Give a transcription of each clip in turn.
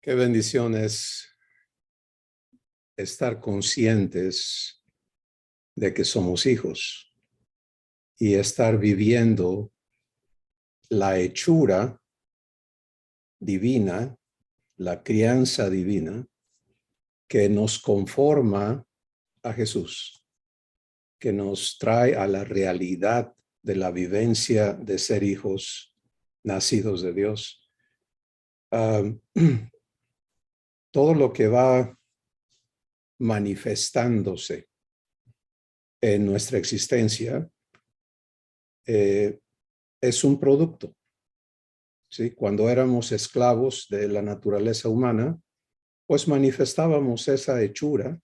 Qué bendición es estar conscientes de que somos hijos y estar viviendo la hechura divina, la crianza divina que nos conforma a Jesús, que nos trae a la realidad de la vivencia de ser hijos nacidos de Dios. Todo lo que va manifestándose en nuestra existencia es un producto. ¿Sí? Cuando éramos esclavos de la naturaleza humana, pues manifestábamos esa hechura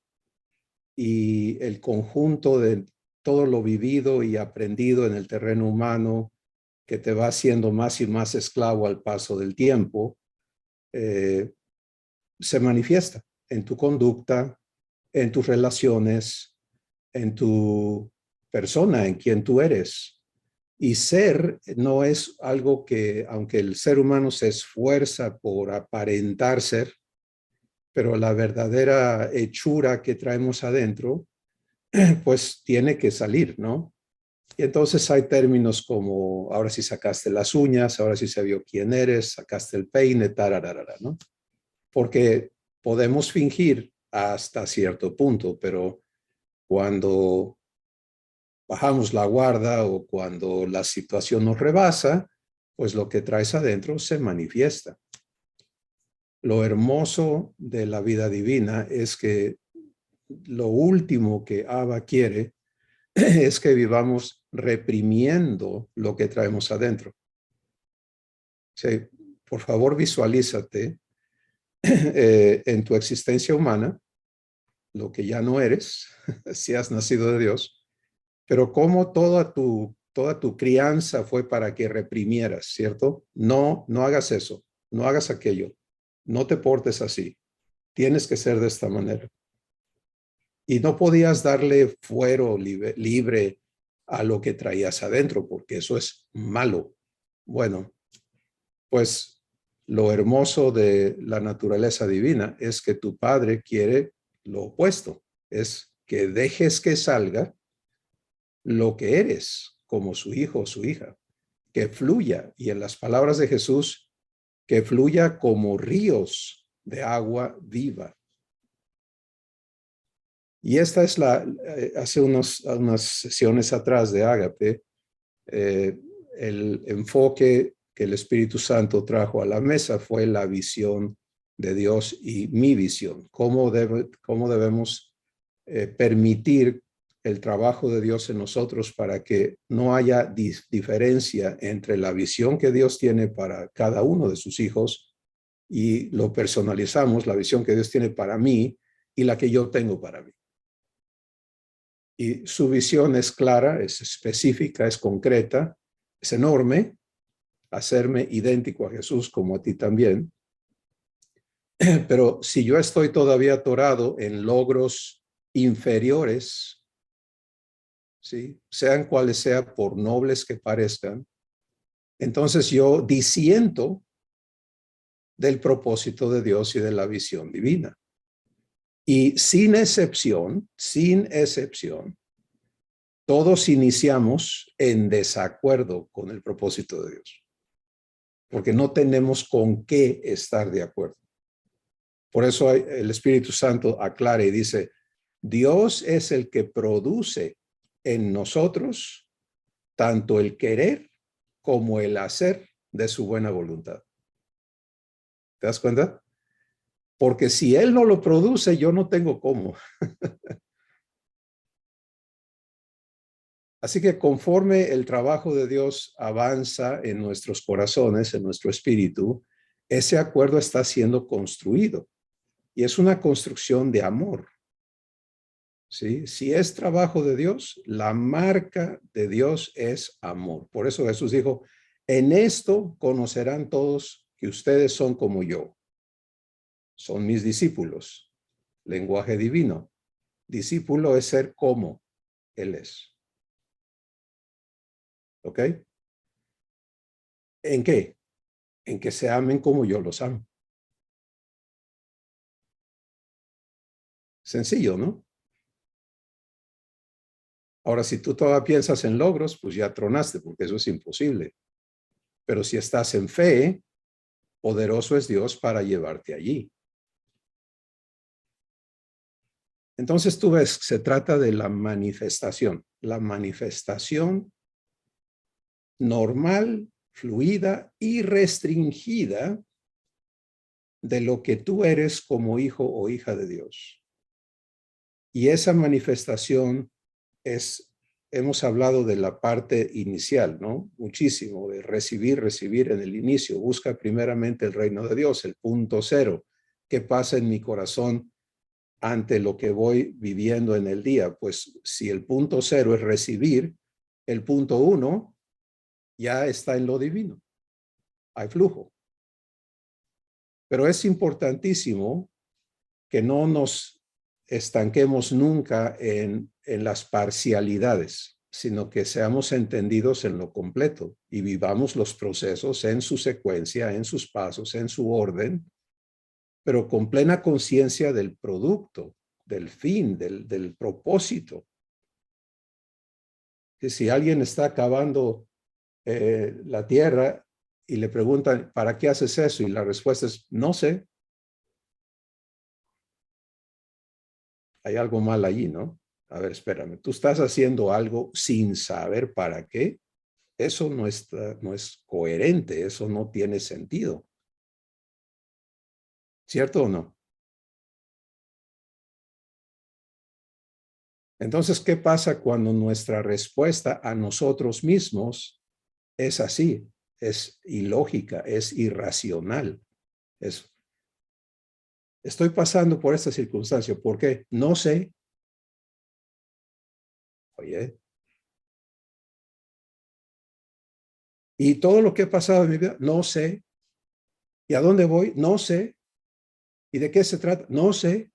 y el conjunto de todo lo vivido y aprendido en el terreno humano que te va haciendo más y más esclavo al paso del tiempo, se manifiesta en tu conducta, en tus relaciones, en tu persona, en quien tú eres. Y ser no es algo que, aunque el ser humano se esfuerza por aparentar ser, pero la verdadera hechura que traemos adentro, pues tiene que salir, ¿no? Y entonces hay términos como, ahora sí sacaste las uñas, ahora sí se vio quién eres, sacaste el peine, tararara, ¿no? Porque podemos fingir hasta cierto punto, pero cuando bajamos la guarda o cuando la situación nos rebasa, pues lo que traes adentro se manifiesta. Lo hermoso de la vida divina es que lo último que Abba quiere es que vivamos reprimiendo lo que traemos adentro. Sí, por favor, visualízate en tu existencia humana, lo que ya no eres, si has nacido de Dios, pero cómo toda tu crianza fue para que reprimieras, ¿cierto? No, no hagas eso, no hagas aquello, no te portes así, tienes que ser de esta manera. Y no podías darle fuero libre a lo que traías adentro, porque eso es malo. Bueno, pues lo hermoso de la naturaleza divina es que tu Padre quiere lo opuesto, es que dejes que salga lo que eres como su hijo o su hija, que fluya, y en las palabras de Jesús, que fluya como ríos de agua viva. Y esta es hace unas sesiones atrás de Ágape, el enfoque que el Espíritu Santo trajo a la mesa fue la visión de Dios y mi visión. Cómo debemos permitir el trabajo de Dios en nosotros para que no haya diferencia entre la visión que Dios tiene para cada uno de sus hijos y lo personalizamos, la visión que Dios tiene para mí y la que yo tengo para mí. Y su visión es clara, es específica, es concreta, es enorme, hacerme idéntico a Jesús como a ti también. Pero si yo estoy todavía atorado en logros inferiores, ¿sí? Sean cuales sean, por nobles que parezcan, entonces yo disiento del propósito de Dios y de la visión divina. Y sin excepción, todos iniciamos en desacuerdo con el propósito de Dios, porque no tenemos con qué estar de acuerdo. Por eso el Espíritu Santo aclara y dice, Dios es el que produce en nosotros tanto el querer como el hacer de su buena voluntad. ¿Te das cuenta? Porque si Él no lo produce, yo no tengo cómo. Así que conforme el trabajo de Dios avanza en nuestros corazones, en nuestro espíritu, ese acuerdo está siendo construido. Y es una construcción de amor. ¿Sí? Si es trabajo de Dios, la marca de Dios es amor. Por eso Jesús dijo, en esto conocerán todos que ustedes son como yo. Son mis discípulos. Lenguaje divino. Discípulo es ser como Él es. ¿Ok? ¿En qué? En que se amen como yo los amo. Sencillo, ¿no? Ahora, si tú todavía piensas en logros, pues ya tronaste, porque eso es imposible. Pero si estás en fe, poderoso es Dios para llevarte allí. Entonces tú ves, se trata de la manifestación normal, fluida y restringida de lo que tú eres como hijo o hija de Dios. Y esa manifestación hemos hablado de la parte inicial, ¿no? Muchísimo, de recibir en el inicio. Busca primeramente el reino de Dios, el punto cero. ¿Qué pasa en mi corazón ante lo que voy viviendo en el día? Pues si el punto cero es recibir, el punto uno ya está en lo divino. Hay flujo. Pero es importantísimo que no nos estanquemos nunca en las parcialidades, sino que seamos entendidos en lo completo y vivamos los procesos en su secuencia, en sus pasos, en su orden, pero con plena conciencia del producto, del fin, del propósito. Que si alguien está acabando la tierra y le preguntan, ¿para qué haces eso? Y la respuesta es, no sé. Hay algo mal allí, ¿no? A ver, espérame, tú estás haciendo algo sin saber para qué. Eso no es coherente, eso no tiene sentido. ¿Cierto o no? Entonces, ¿qué pasa cuando nuestra respuesta a nosotros mismos es así? Es ilógica, es irracional. Estoy pasando por esta circunstancia. ¿Por qué? No sé. Oye, y todo lo que ha pasado en mi vida, no sé. ¿Y a dónde voy? No sé. ¿Y de qué se trata? No sé.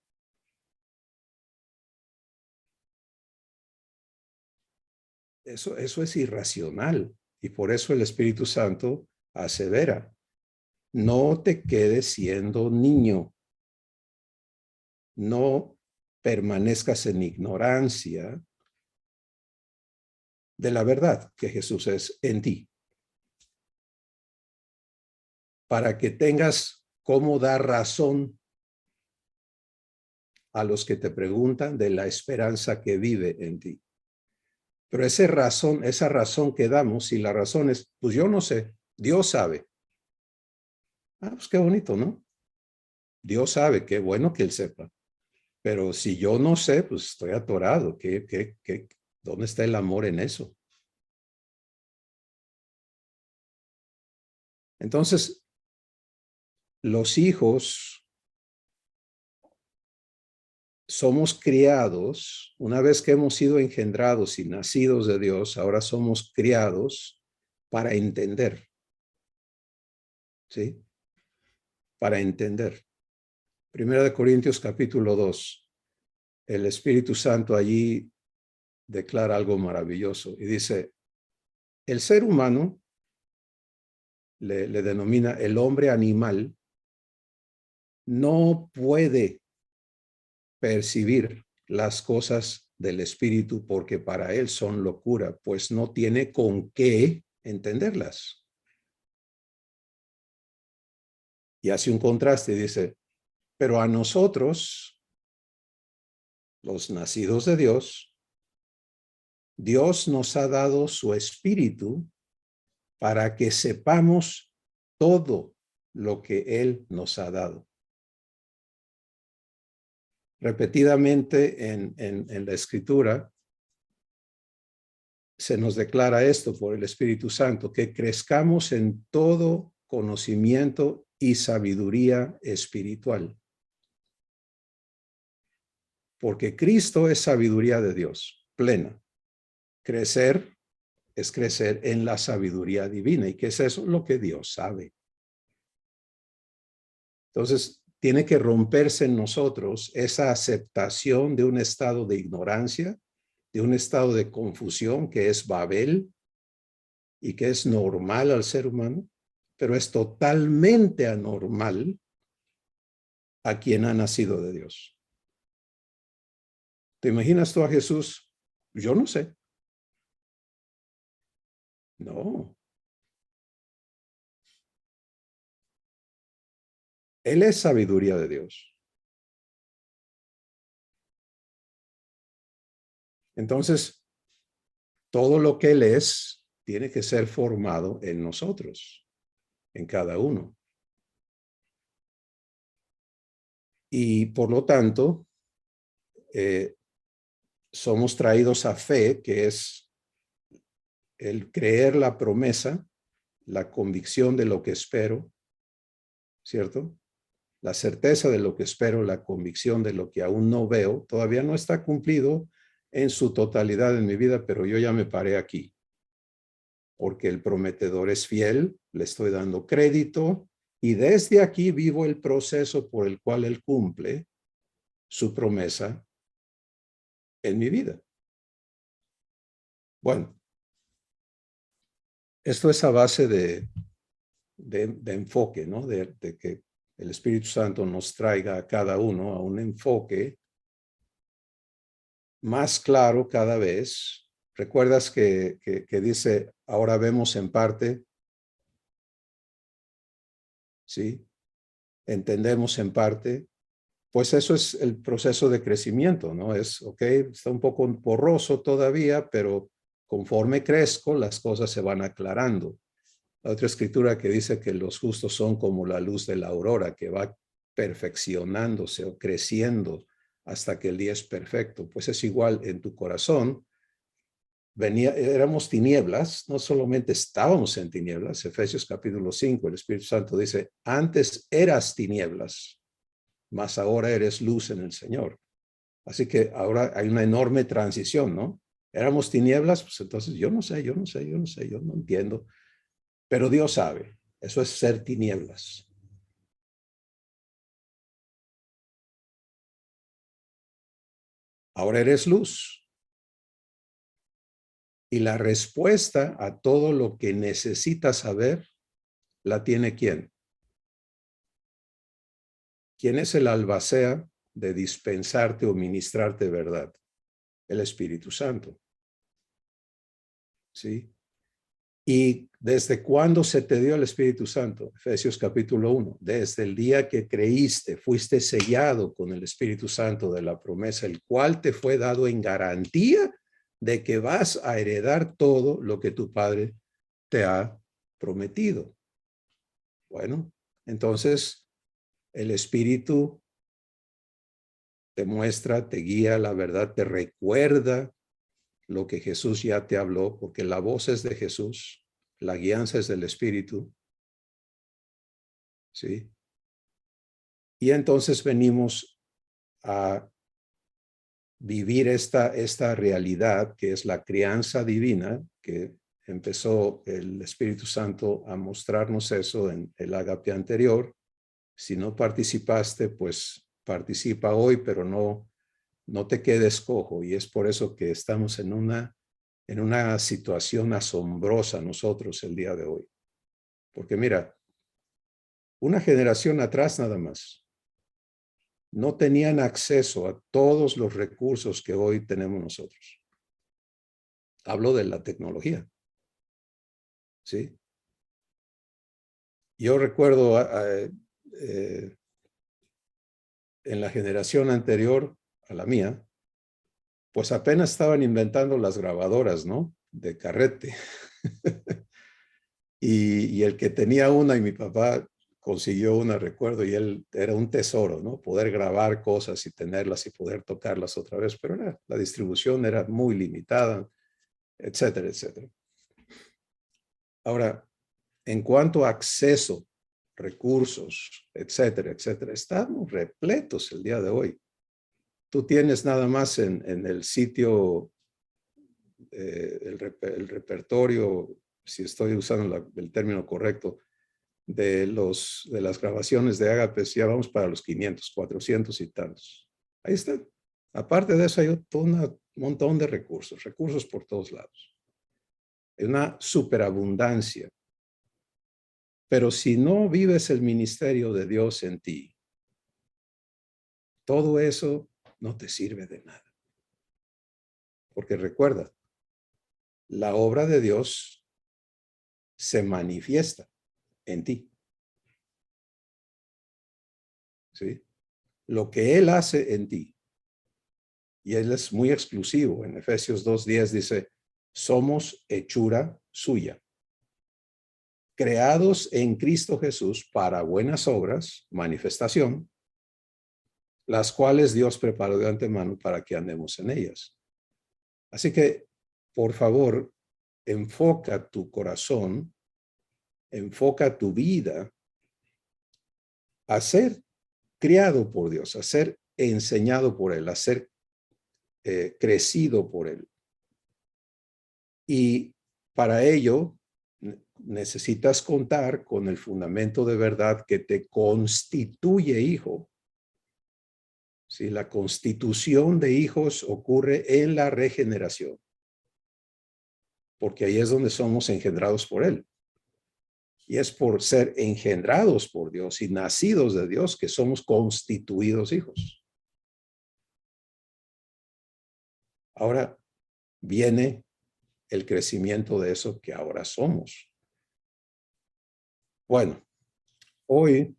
Eso es irracional. Y por eso el Espíritu Santo asevera, no te quedes siendo niño. No permanezcas en ignorancia de la verdad que Jesús es en ti, para que tengas cómo dar razón a los que te preguntan de la esperanza que vive en ti. Pero esa razón que damos, y la razón es, pues yo no sé, Dios sabe. Ah, pues qué bonito, ¿no? Dios sabe, qué bueno que Él sepa. Pero si yo no sé, pues estoy atorado. ¿Dónde está el amor en eso? Entonces, los hijos somos criados, una vez que hemos sido engendrados y nacidos de Dios, ahora somos criados para entender, ¿sí? Para entender. Primera de Corintios capítulo 2, el Espíritu Santo allí declara algo maravilloso y dice, el ser humano, le denomina el hombre animal, no puede percibir las cosas del Espíritu porque para él son locura, pues no tiene con qué entenderlas. Y hace un contraste y dice, pero a nosotros, los nacidos de Dios, Dios nos ha dado su Espíritu para que sepamos todo lo que Él nos ha dado. Repetidamente en la Escritura se nos declara esto por el Espíritu Santo, que crezcamos en todo conocimiento y sabiduría espiritual. Porque Cristo es sabiduría de Dios, plena. Crecer es crecer en la sabiduría divina. ¿Y qué es eso? Lo que Dios sabe. Entonces, tiene que romperse en nosotros esa aceptación de un estado de ignorancia, de un estado de confusión que es Babel y que es normal al ser humano, pero es totalmente anormal a quien ha nacido de Dios. ¿Te imaginas tú a Jesús? Yo no sé. No. Él es sabiduría de Dios. Entonces, todo lo que Él es tiene que ser formado en nosotros, en cada uno. Y por lo tanto, somos traídos a fe, que es el creer la promesa, la convicción de lo que espero, ¿cierto? La certeza de lo que espero, la convicción de lo que aún no veo, todavía no está cumplido en su totalidad en mi vida, pero yo ya me paré aquí, porque el prometedor es fiel, le estoy dando crédito, y desde aquí vivo el proceso por el cual Él cumple su promesa en mi vida. Bueno, esto es a base de enfoque, ¿no? De que el Espíritu Santo nos traiga a cada uno a un enfoque más claro cada vez. ¿Recuerdas que dice, ahora vemos en parte? ¿Sí? Entendemos en parte. Pues eso es el proceso de crecimiento, ¿no? Es, ok, está un poco borroso todavía, pero conforme crezco, las cosas se van aclarando. La otra escritura que dice que los justos son como la luz de la aurora, que va perfeccionándose o creciendo hasta que el día es perfecto. Pues es igual en tu corazón. Éramos tinieblas, no solamente estábamos en tinieblas, Efesios capítulo 5, el Espíritu Santo dice, antes eras tinieblas, mas ahora eres luz en el Señor. Así que ahora hay una enorme transición, ¿no? Éramos tinieblas, pues entonces yo no sé, yo no entiendo. Pero Dios sabe, eso es ser tinieblas. Ahora eres luz. Y la respuesta a todo lo que necesitas saber, la tiene ¿quién? ¿Quién es el albacea de dispensarte o ministrarte verdad? El Espíritu Santo. ¿Sí? ¿Y desde cuándo se te dio el Espíritu Santo? Efesios capítulo 1. Desde el día que creíste, fuiste sellado con el Espíritu Santo de la promesa, el cual te fue dado en garantía de que vas a heredar todo lo que tu Padre te ha prometido. Bueno, entonces el Espíritu te muestra, te guía, la verdad te recuerda lo que Jesús ya te habló, porque la voz es de Jesús, la guianza es del Espíritu, ¿sí? Y entonces venimos a vivir esta realidad que es la crianza divina, que empezó el Espíritu Santo a mostrarnos eso en el ágape anterior. Si no participaste, pues participa hoy, pero no te quedes cojo. Y es por eso que estamos en una situación asombrosa nosotros el día de hoy. Porque mira, una generación atrás nada más, no tenían acceso a todos los recursos que hoy tenemos nosotros. Hablo de la tecnología, ¿sí? Yo recuerdo en la generación anterior a la mía, pues apenas estaban inventando las grabadoras, ¿no? De carrete. y el que tenía una, y mi papá consiguió una, recuerdo, y él era un tesoro, ¿no? Poder grabar cosas y tenerlas y poder tocarlas otra vez, pero la distribución era muy limitada, etcétera, etcétera. Ahora, en cuanto a acceso, recursos, etcétera, etcétera, estamos repletos el día de hoy. Tú tienes nada más en el sitio, el repertorio, si estoy usando el término correcto, de las grabaciones de Ágapes, ya vamos para los 500, 400 y tantos. Ahí está. Aparte de eso, hay un montón de recursos por todos lados. Hay una superabundancia. Pero si no vives el ministerio de Dios en ti, todo eso no te sirve de nada. Porque recuerda, la obra de Dios se manifiesta en ti. ¿Sí? Lo que Él hace en ti. Y Él es muy exclusivo. En Efesios 2:10 dice, somos hechura suya, creados en Cristo Jesús para buenas obras, manifestación, las cuales Dios preparó de antemano para que andemos en ellas. Así que, por favor, enfoca tu corazón, enfoca tu vida a ser criado por Dios, a ser enseñado por Él, a ser crecido por Él. Y para ello necesitas contar con el fundamento de verdad que te constituye hijo. ¿Sí? La constitución de hijos ocurre en la regeneración, porque ahí es donde somos engendrados por Él. Y es por ser engendrados por Dios y nacidos de Dios que somos constituidos hijos. Ahora viene el crecimiento de eso que ahora somos. Bueno, hoy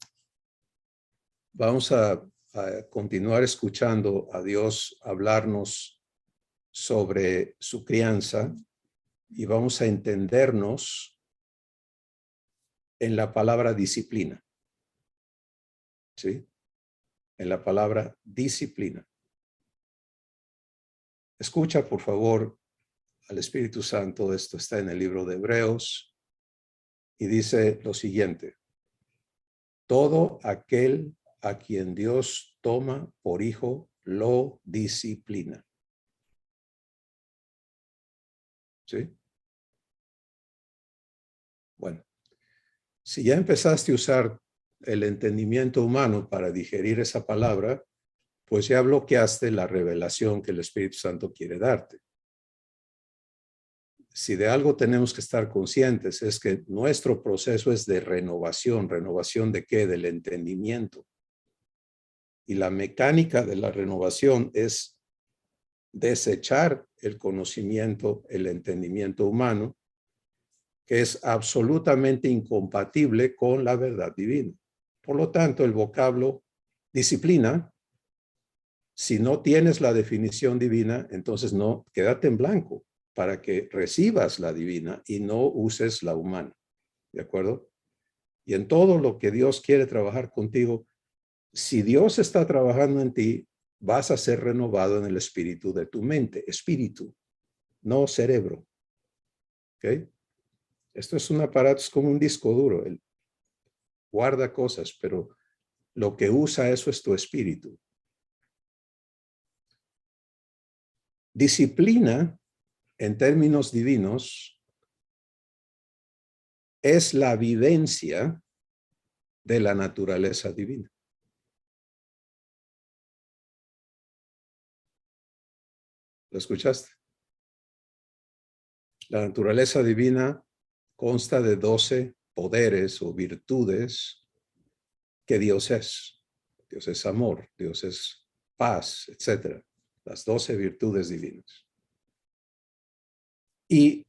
vamos a continuar escuchando a Dios hablarnos sobre su crianza y vamos a entendernos en la palabra disciplina. ¿Sí? En la palabra disciplina. Escucha, por favor, al Espíritu Santo. Esto está en el libro de Hebreos y dice lo siguiente: todo aquel a quien Dios toma por hijo lo disciplina. ¿Sí? Bueno, si ya empezaste a usar el entendimiento humano para digerir esa palabra, pues ya bloqueaste la revelación que el Espíritu Santo quiere darte. Si de algo tenemos que estar conscientes es que nuestro proceso es de renovación. ¿Renovación de qué? Del entendimiento. Y la mecánica de la renovación es desechar el conocimiento, el entendimiento humano, que es absolutamente incompatible con la verdad divina. Por lo tanto, el vocablo disciplina, si no tienes la definición divina, entonces no, quédate en blanco para que recibas la divina y no uses la humana. ¿De acuerdo? Y en todo lo que Dios quiere trabajar contigo, si Dios está trabajando en ti, vas a ser renovado en el espíritu de tu mente. Espíritu, no cerebro. ¿Ok? Esto es un aparato, es como un disco duro. Él guarda cosas, pero lo que usa eso es tu espíritu. Disciplina, en términos divinos, es la vivencia de la naturaleza divina. ¿Lo escuchaste? La naturaleza divina consta de 12 poderes o virtudes que Dios es. Dios es amor, Dios es paz, etc. Las 12 virtudes divinas. Y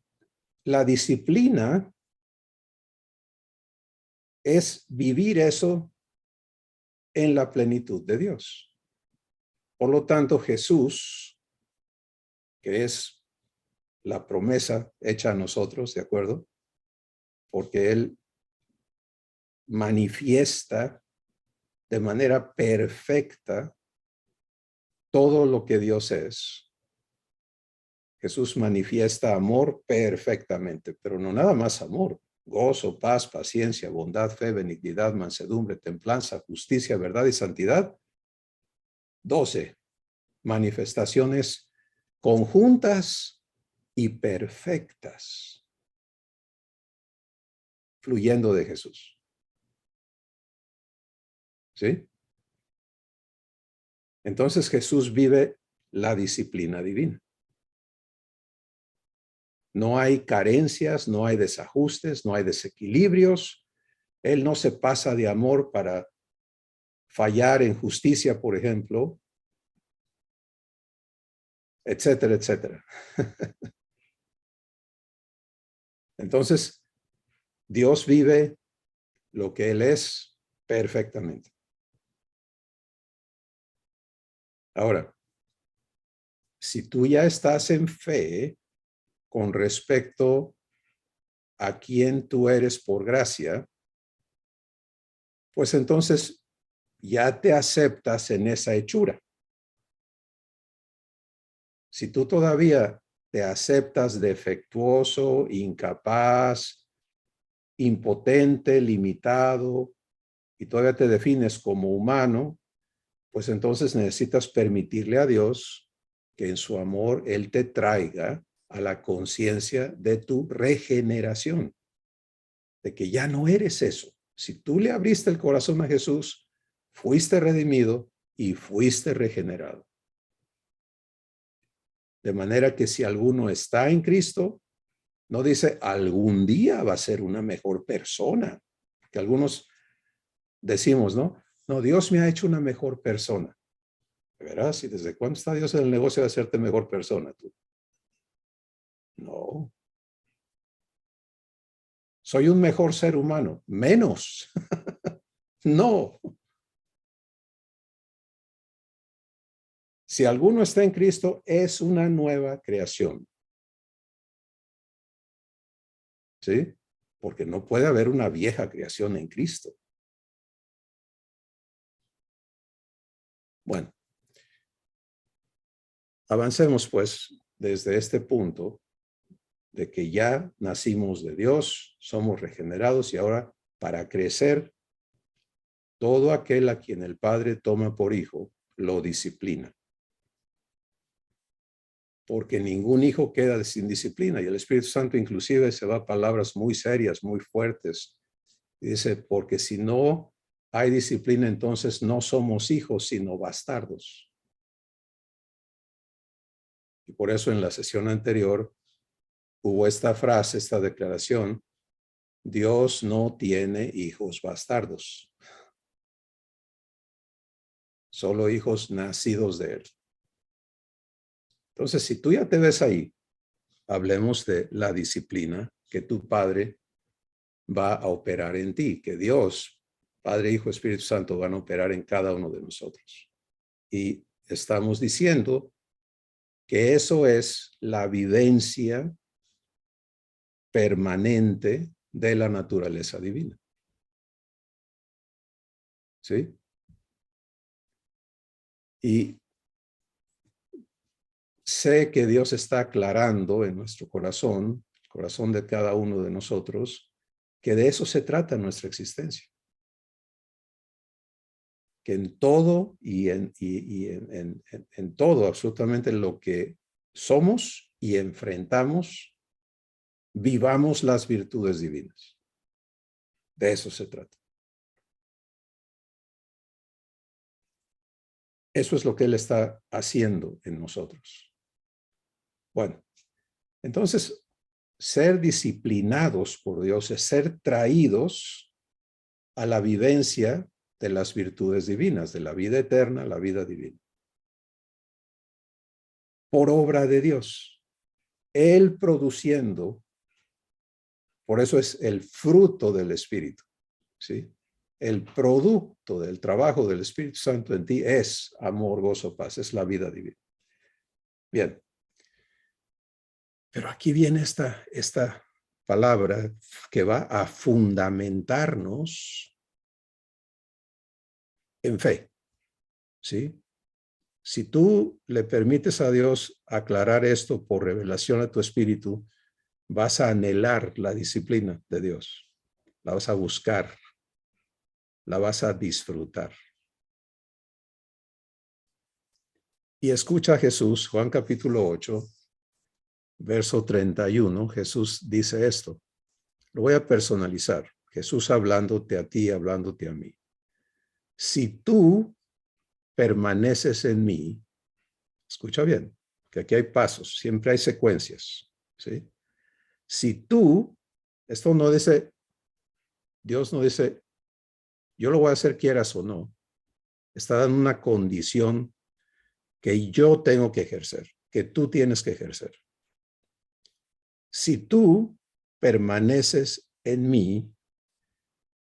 la disciplina es vivir eso en la plenitud de Dios. Por lo tanto, Jesús, que es la promesa hecha a nosotros, ¿de acuerdo? Porque Él manifiesta de manera perfecta todo lo que Dios es. Jesús manifiesta amor perfectamente, pero no nada más amor. Gozo, paz, paciencia, bondad, fe, benignidad, mansedumbre, templanza, justicia, verdad y santidad. 12 manifestaciones conjuntas y perfectas, fluyendo de Jesús. ¿Sí? Entonces Jesús vive la disciplina divina. No hay carencias, no hay desajustes, no hay desequilibrios. Él no se pasa de amor para fallar en justicia, por ejemplo. etcétera, etcétera. Entonces, Dios vive lo que Él es perfectamente. Ahora, si tú ya estás en fe con respecto a quién tú eres por gracia, pues entonces ya te aceptas en esa hechura. Si tú todavía te aceptas defectuoso, incapaz, impotente, limitado, y todavía te defines como humano, pues entonces necesitas permitirle a Dios que en su amor Él te traiga a la conciencia de tu regeneración, de que ya no eres eso. Si tú le abriste el corazón a Jesús, fuiste redimido y fuiste regenerado. De manera que si alguno está en Cristo, no dice algún día va a ser una mejor persona, que algunos decimos, ¿no? No, Dios me ha hecho una mejor persona. ¿Verás? ¿Y desde cuándo está Dios en el negocio de hacerte mejor persona tú? No. Soy un mejor ser humano. Menos. No. Si alguno está en Cristo, es una nueva creación. ¿Sí? Porque no puede haber una vieja creación en Cristo. Bueno, avancemos pues desde este punto de que ya nacimos de Dios, somos regenerados y ahora para crecer, todo aquel a quien el Padre toma por hijo, lo disciplina. Porque ningún hijo queda sin disciplina y el Espíritu Santo inclusive se va a palabras muy serias, muy fuertes. Dice, porque si no hay disciplina, entonces no somos hijos, sino bastardos. Y por eso en la sesión anterior hubo esta frase, esta declaración, Dios no tiene hijos bastardos, solo hijos nacidos de él. Entonces, si tú ya te ves ahí, hablemos de la disciplina que tu Padre va a operar en ti, que Dios, Padre, Hijo, Espíritu Santo van a operar en cada uno de nosotros. Y estamos diciendo que eso es la vivencia permanente de la naturaleza divina. ¿Sí? Y sé que Dios está aclarando en nuestro corazón, el corazón de cada uno de nosotros, que de eso se trata nuestra existencia. Que en todo en todo, absolutamente lo que somos y enfrentamos, vivamos las virtudes divinas. De eso se trata. Eso es lo que Él está haciendo en nosotros. Bueno, entonces, ser disciplinados por Dios es ser traídos a la vivencia de las virtudes divinas, de la vida eterna, la vida divina. Por obra de Dios. Él produciendo, por eso es el fruto del Espíritu, ¿sí? El producto del trabajo del Espíritu Santo en ti es amor, gozo, paz, es la vida divina. Bien. Pero aquí viene esta palabra que va a fundamentarnos en fe, ¿sí? Si tú le permites a Dios aclarar esto por revelación a tu espíritu, vas a anhelar la disciplina de Dios, la vas a buscar, la vas a disfrutar. Y escucha a Jesús, Juan capítulo 8, verso 31, Jesús dice esto. Lo voy a personalizar. Jesús hablándote a ti, hablándote a mí. Si tú permaneces en mí, escucha bien, que aquí hay pasos, siempre hay secuencias, ¿sí? Si tú, esto no dice, Dios no dice, yo lo voy a hacer quieras o no, está dando una condición que yo tengo que ejercer. que tú tienes que ejercer. Si tú permaneces en mí,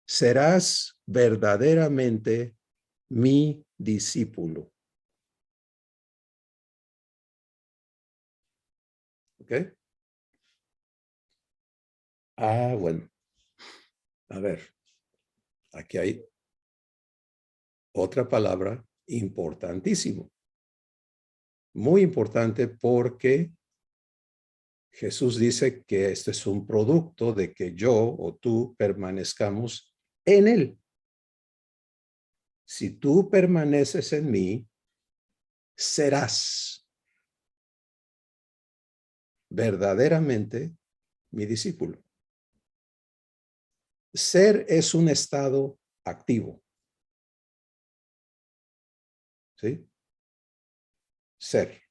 serás verdaderamente mi discípulo. ¿Ok? Bueno. A ver, aquí hay otra palabra importantísimo. Muy importante porque Jesús dice que este es un producto de que yo o tú permanezcamos en Él. Si tú permaneces en mí, serás verdaderamente mi discípulo. Ser es un estado activo. ¿Sí? Ser.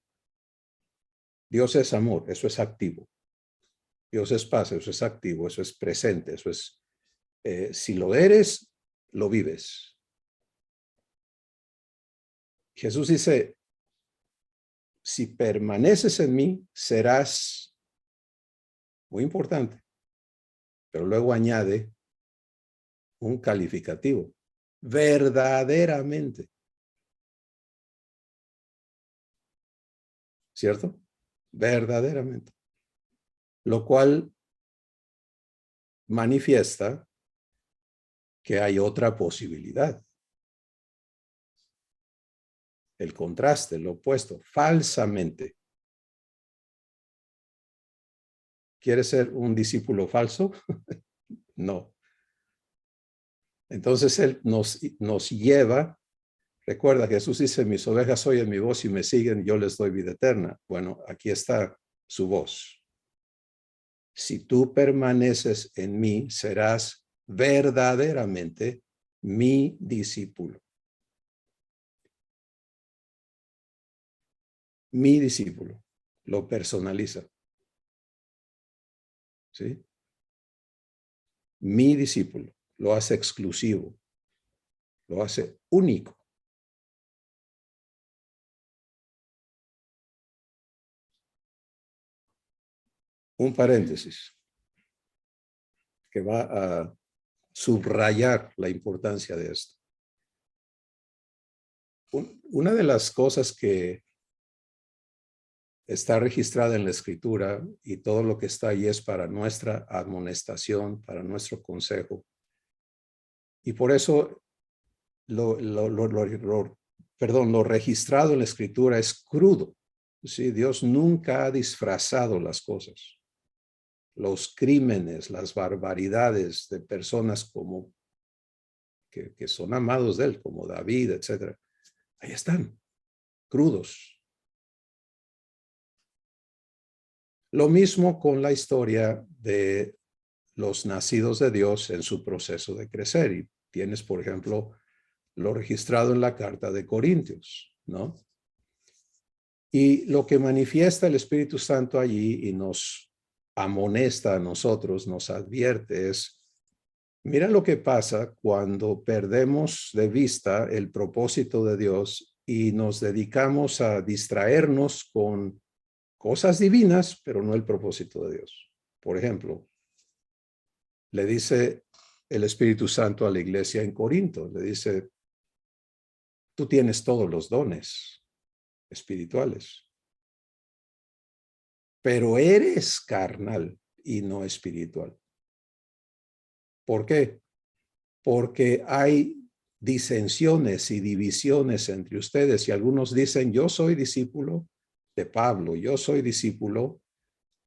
Dios es amor, eso es activo. Dios es paz, eso es activo, eso es presente, eso es, si lo eres, lo vives. Jesús dice, si permaneces en mí, serás, muy importante, pero luego añade un calificativo, verdaderamente. ¿Cierto? Verdaderamente. Lo cual manifiesta que hay otra posibilidad. El contraste, lo opuesto, falsamente. ¿Quieres ser un discípulo falso? No. Entonces Él nos lleva. Recuerda, Jesús dice, mis ovejas oyen mi voz y me siguen, yo les doy vida eterna. Bueno, aquí está su voz. Si tú permaneces en mí, serás verdaderamente mi discípulo. Mi discípulo. Lo personaliza. ¿Sí? Mi discípulo. Lo hace exclusivo. Lo hace único. Un paréntesis que va a subrayar la importancia de esto. Una de las cosas que está registrada en la Escritura y todo lo que está ahí es para nuestra amonestación, para nuestro consejo. Y por eso lo registrado en la Escritura es crudo. ¿Sí? Dios nunca ha disfrazado las cosas. Los crímenes, las barbaridades de personas como que son amados de Él, como David, etc. Ahí están, crudos. Lo mismo con la historia de los nacidos de Dios en su proceso de crecer. Y tienes, por ejemplo, lo registrado en la carta de Corintios, ¿no? Y lo que manifiesta el Espíritu Santo allí y nos amonesta a nosotros, nos advierte es, mira lo que pasa cuando perdemos de vista el propósito de Dios y nos dedicamos a distraernos con cosas divinas, pero no el propósito de Dios. Por ejemplo, le dice el Espíritu Santo a la iglesia en Corinto, le dice, tú tienes todos los dones espirituales, pero eres carnal y no espiritual. ¿Por qué? Porque hay disensiones y divisiones entre ustedes y algunos dicen, yo soy discípulo de Pablo, yo soy discípulo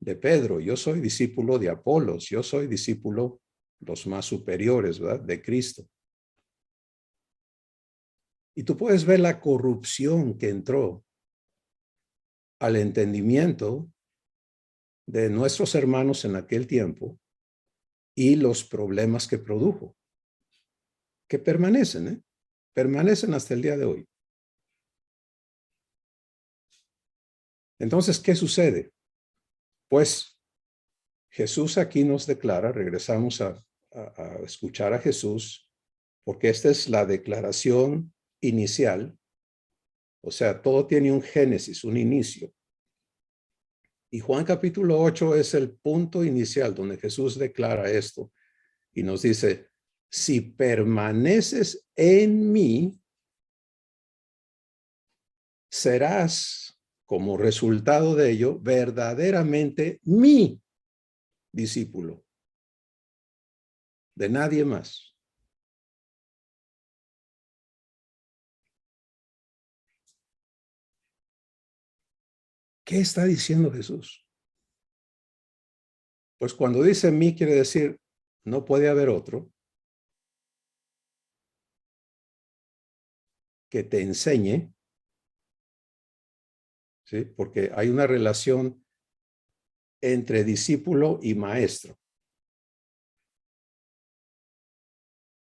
de Pedro, yo soy discípulo de Apolos, yo soy discípulo, los más superiores, ¿verdad?, de Cristo. Y tú puedes ver la corrupción que entró al entendimiento de nuestros hermanos en aquel tiempo y los problemas que produjo, que permanecen, permanecen hasta el día de hoy. Entonces, ¿qué sucede? Pues Jesús aquí nos declara, regresamos a escuchar a Jesús, porque esta es la declaración inicial. O sea, todo tiene un génesis, un inicio. Y Juan capítulo 8 es el punto inicial donde Jesús declara esto y nos dice, si permaneces en mí, serás, como resultado de ello, verdaderamente mi discípulo, de nadie más. ¿Qué está diciendo Jesús? Pues cuando dice mí, quiere decir, no puede haber otro que te enseñe, ¿sí? Porque hay una relación entre discípulo y maestro.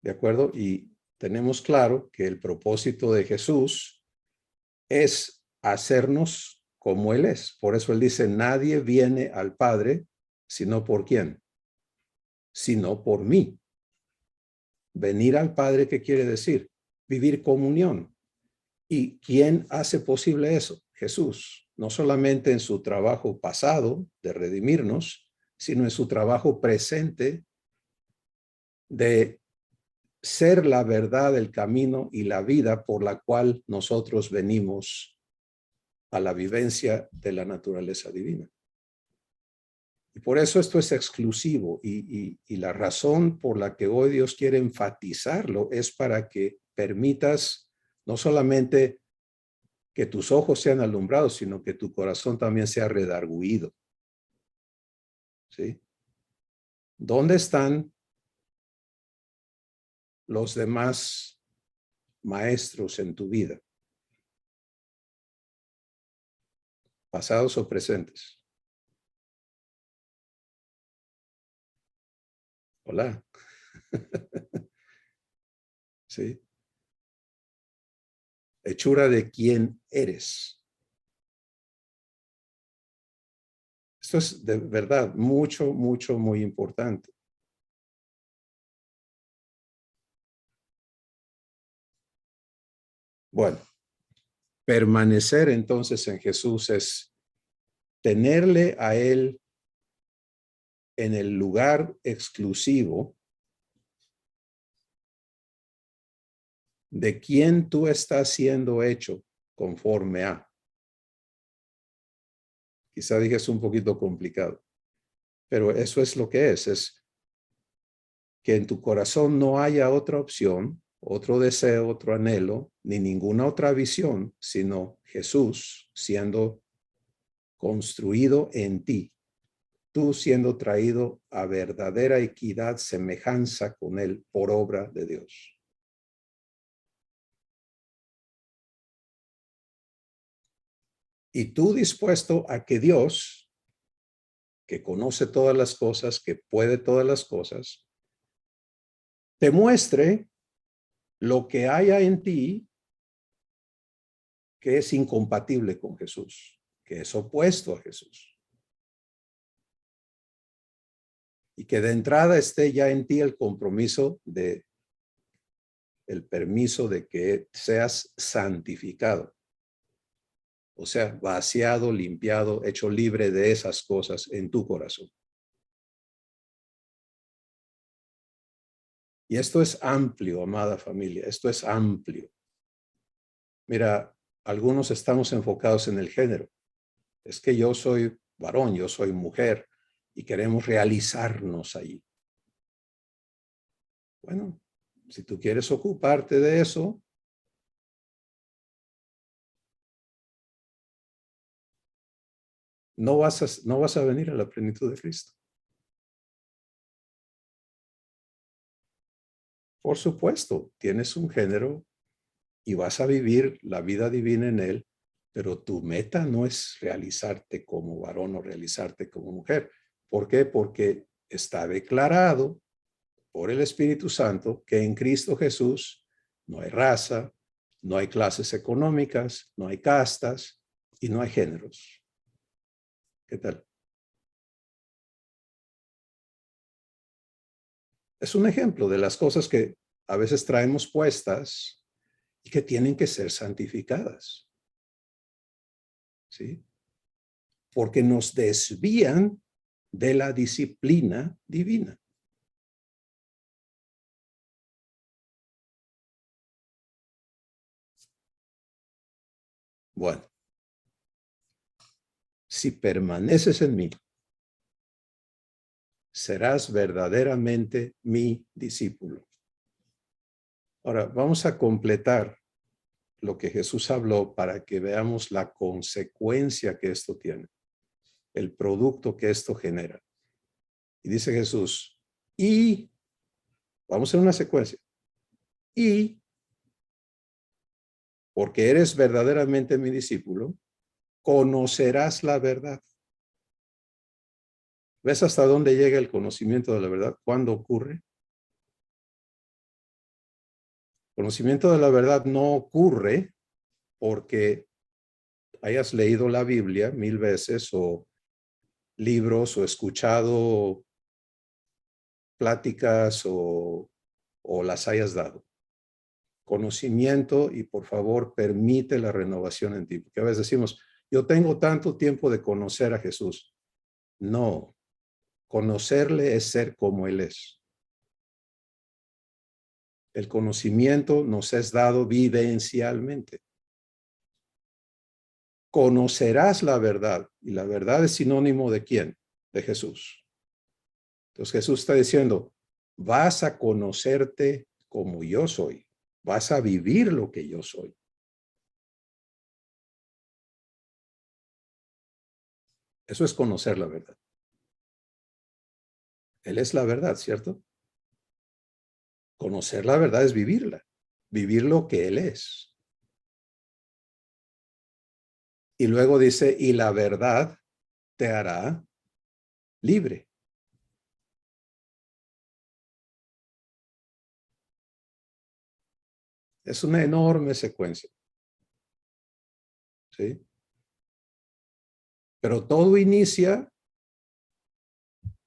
¿De acuerdo? Y tenemos claro que el propósito de Jesús es hacernos como Él es. Por eso Él dice, nadie viene al Padre, sino por ¿quién? Sino por mí. Venir al Padre, ¿qué quiere decir? Vivir comunión. ¿Y quién hace posible eso? Jesús. No solamente en su trabajo pasado de redimirnos, sino en su trabajo presente de ser la verdad, el camino y la vida por la cual nosotros venimos a la vivencia de la naturaleza divina. Y por eso esto es exclusivo y la razón por la que hoy Dios quiere enfatizarlo es para que permitas no solamente que tus ojos sean alumbrados, sino que tu corazón también sea redarguido. ¿Sí? ¿Dónde están los demás maestros en tu vida? ¿Pasados o presentes? Hola. ¿Sí? Hechura de quién eres. Esto es de verdad mucho, mucho, muy importante. Bueno, permanecer entonces en Jesús es tenerle a Él en el lugar exclusivo de quien tú estás siendo hecho conforme a. Quizá dije es un poquito complicado, pero eso es lo que es que en tu corazón no haya otra opción, otro deseo, otro anhelo, ni ninguna otra visión, sino Jesús siendo construido en ti, tú siendo traído a verdadera equidad, semejanza con Él por obra de Dios. Y tú dispuesto a que Dios, que conoce todas las cosas, que puede todas las cosas, te muestre lo que haya en ti que es incompatible con Jesús, que es opuesto a Jesús. Y que de entrada esté ya en ti el compromiso de el permiso de que seas santificado. O sea, vaciado, limpiado, hecho libre de esas cosas en tu corazón. Y esto es amplio, amada familia, esto es amplio. Mira, algunos estamos enfocados en el género. Es que yo soy varón, yo soy mujer y queremos realizarnos ahí. Bueno, si tú quieres ocuparte de eso, no vas a venir a la plenitud de Cristo. Por supuesto, tienes un género y vas a vivir la vida divina en él, pero tu meta no es realizarte como varón o realizarte como mujer. ¿Por qué? Porque está declarado por el Espíritu Santo que en Cristo Jesús no hay raza, no hay clases económicas, no hay castas y no hay géneros. ¿Qué tal? Es un ejemplo de las cosas que a veces traemos puestas y que tienen que ser santificadas. ¿Sí? porque nos desvían de la disciplina divina. Bueno, si permaneces en mí, serás verdaderamente mi discípulo. Ahora, vamos a completar lo que Jesús habló para que veamos la consecuencia que esto tiene, el producto que esto genera. Y dice Jesús, y vamos a hacer una secuencia, y porque eres verdaderamente mi discípulo, conocerás la verdad. ¿Ves hasta dónde llega el conocimiento de la verdad? ¿Cuándo ocurre? Conocimiento de la verdad no ocurre porque hayas leído la Biblia 1000 veces o libros o escuchado pláticas o las hayas dado. Conocimiento, y por favor permite la renovación en ti. Porque a veces decimos, yo tengo tanto tiempo de conocer a Jesús. No, conocerle es ser como Él es. El conocimiento nos es dado vivencialmente. Conocerás la verdad, y la verdad es sinónimo de ¿quién? De Jesús. Entonces Jesús está diciendo, vas a conocerte como yo soy, vas a vivir lo que yo soy. Eso es conocer la verdad. Él es la verdad, ¿cierto? Conocer la verdad es vivirla, vivir lo que Él es. Y luego dice, y la verdad te hará libre. Es una enorme secuencia. ¿Sí? Pero todo inicia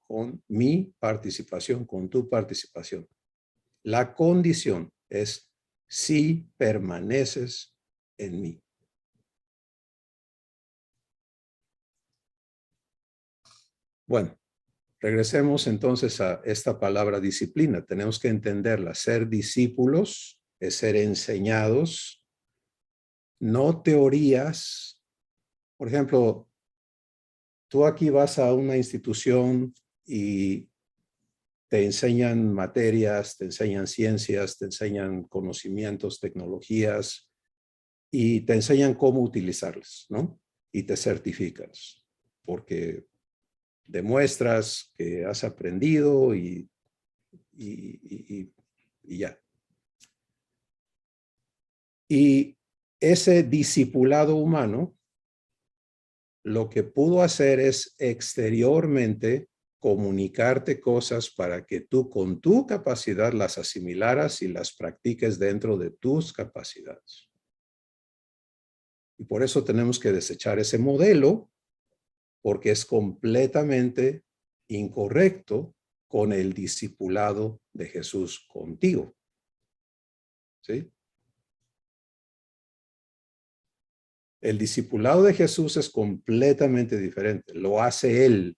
con mi participación, con tu participación. La condición es si permaneces en mí. Bueno, regresemos entonces a esta palabra disciplina. Tenemos que entenderla. Ser discípulos es ser enseñados, no teorías. Por ejemplo, tú aquí vas a una institución y te enseñan materias, te enseñan ciencias, te enseñan conocimientos, tecnologías y te enseñan cómo utilizarlas, ¿no? Y te certificas porque demuestras que has aprendido y ya. Y ese discipulado humano lo que pudo hacer es exteriormente comunicarte cosas para que tú con tu capacidad las asimilaras y las practiques dentro de tus capacidades. Y por eso tenemos que desechar ese modelo porque es completamente incorrecto con el discipulado de Jesús contigo. ¿Sí? El discipulado de Jesús es completamente diferente. Lo hace Él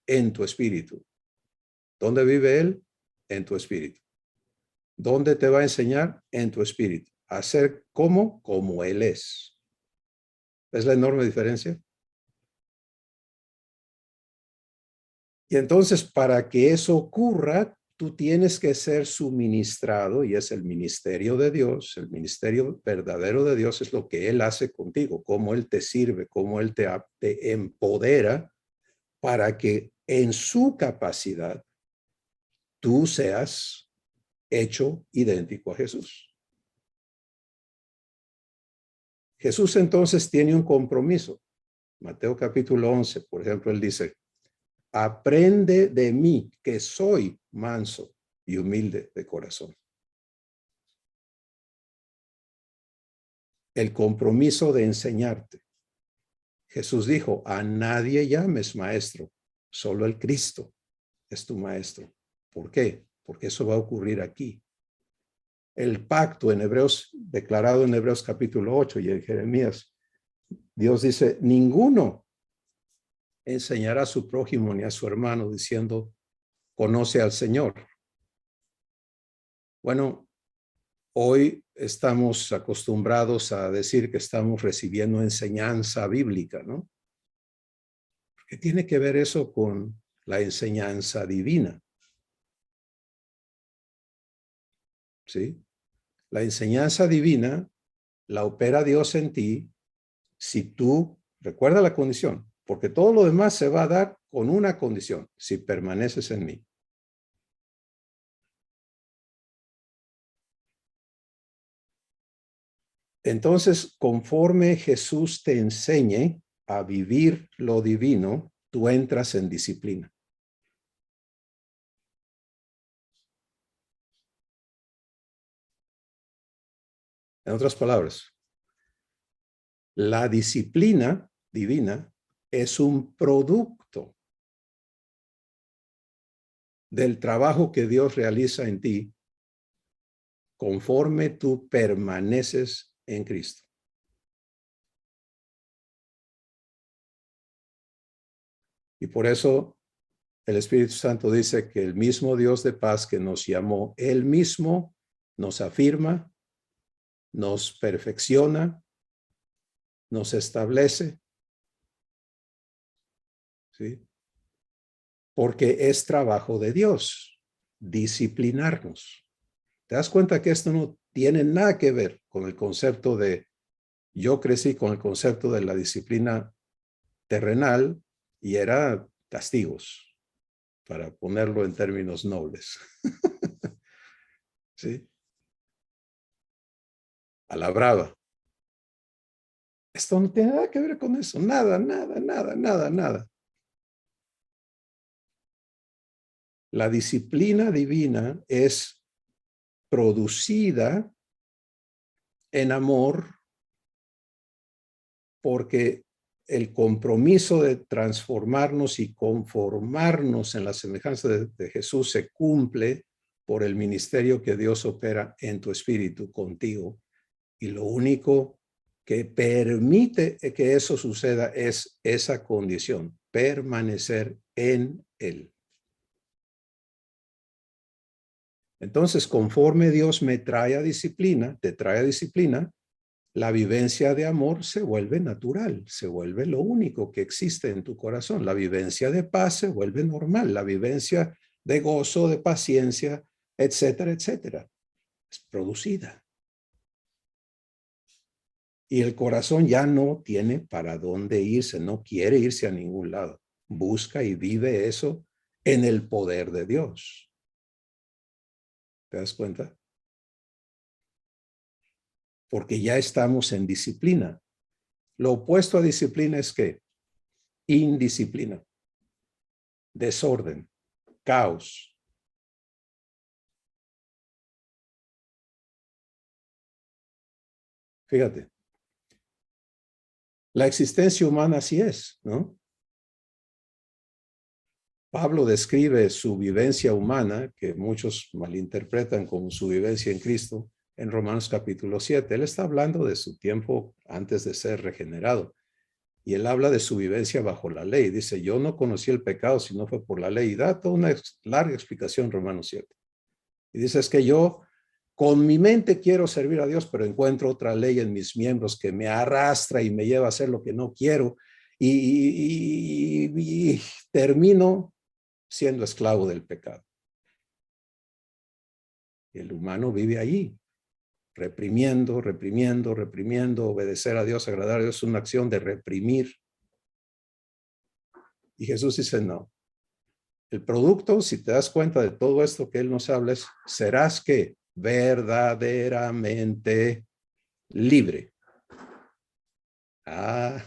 en tu espíritu. ¿Dónde vive Él? En tu espíritu. ¿Dónde te va a enseñar? En tu espíritu. ¿Hacer cómo? Como Él es. ¿Es la enorme diferencia? Y entonces, para que eso ocurra, tú tienes que ser suministrado, y es el ministerio de Dios, el ministerio verdadero de Dios es lo que Él hace contigo, cómo Él te sirve, cómo Él te empodera para que en su capacidad tú seas hecho idéntico a Jesús. Jesús entonces tiene un compromiso. Mateo capítulo 11, por ejemplo, Él dice, aprende de mí, que soy manso y humilde de corazón. El compromiso de enseñarte. Jesús dijo, a nadie llames maestro, solo el Cristo es tu maestro. ¿Por qué? Porque eso va a ocurrir aquí. El pacto en Hebreos, declarado en Hebreos capítulo 8 y en Jeremías, Dios dice, ninguno enseñará a su prójimo ni a su hermano diciendo, conoce al Señor. Bueno, hoy estamos acostumbrados a decir que estamos recibiendo enseñanza bíblica, ¿no? ¿Qué tiene que ver eso con la enseñanza divina? ¿Sí? La enseñanza divina la opera Dios en ti si tú, recuerda la condición, porque todo lo demás se va a dar con una condición, si permaneces en mí. Entonces, conforme Jesús te enseñe a vivir lo divino, tú entras en disciplina. En otras palabras, la disciplina divina es un producto del trabajo que Dios realiza en ti conforme tú permaneces en Cristo. Y por eso el Espíritu Santo dice que el mismo Dios de paz que nos llamó, Él mismo nos afirma, nos perfecciona, nos establece, ¿sí? Porque es trabajo de Dios disciplinarnos. ¿Te das cuenta que esto no tiene nada que ver con el concepto de, yo crecí con el concepto de la disciplina terrenal y era castigos, para ponerlo en términos nobles? ¿Sí? A la brava. Esto no tiene nada que ver con eso. Nada, nada, nada, nada, nada. La disciplina divina es producida en amor porque el compromiso de transformarnos y conformarnos en la semejanza de Jesús se cumple por el ministerio que Dios opera en tu espíritu contigo. Y lo único que permite que eso suceda es esa condición, permanecer en Él. Entonces, conforme Dios me trae a disciplina, te trae a disciplina, la vivencia de amor se vuelve natural, se vuelve lo único que existe en tu corazón. La vivencia de paz se vuelve normal, la vivencia de gozo, de paciencia, etcétera, etcétera. Es producida. Y el corazón ya no tiene para dónde irse, no quiere irse a ningún lado. Busca y vive eso en el poder de Dios. ¿Te das cuenta? Porque ya estamos en disciplina. Lo opuesto a disciplina es ¿qué? Indisciplina, desorden, caos. Fíjate, la existencia humana así es, ¿no? Pablo describe su vivencia humana, que muchos malinterpretan como su vivencia en Cristo, en Romanos capítulo 7. Él está hablando de su tiempo antes de ser regenerado. Y él habla de su vivencia bajo la ley. Dice, yo no conocí el pecado si no fue por la ley. Y da toda una larga explicación en Romanos 7. Y dice, es que yo con mi mente quiero servir a Dios, pero encuentro otra ley en mis miembros que me arrastra y me lleva a hacer lo que no quiero. Y termino siendo esclavo del pecado. Y el humano vive ahí, reprimiendo, reprimiendo, reprimiendo. Obedecer a Dios, agradar a Dios es una acción de reprimir. Y Jesús dice, no. El producto, si te das cuenta de todo esto que Él nos habla, es, serás que verdaderamente libre. Ah,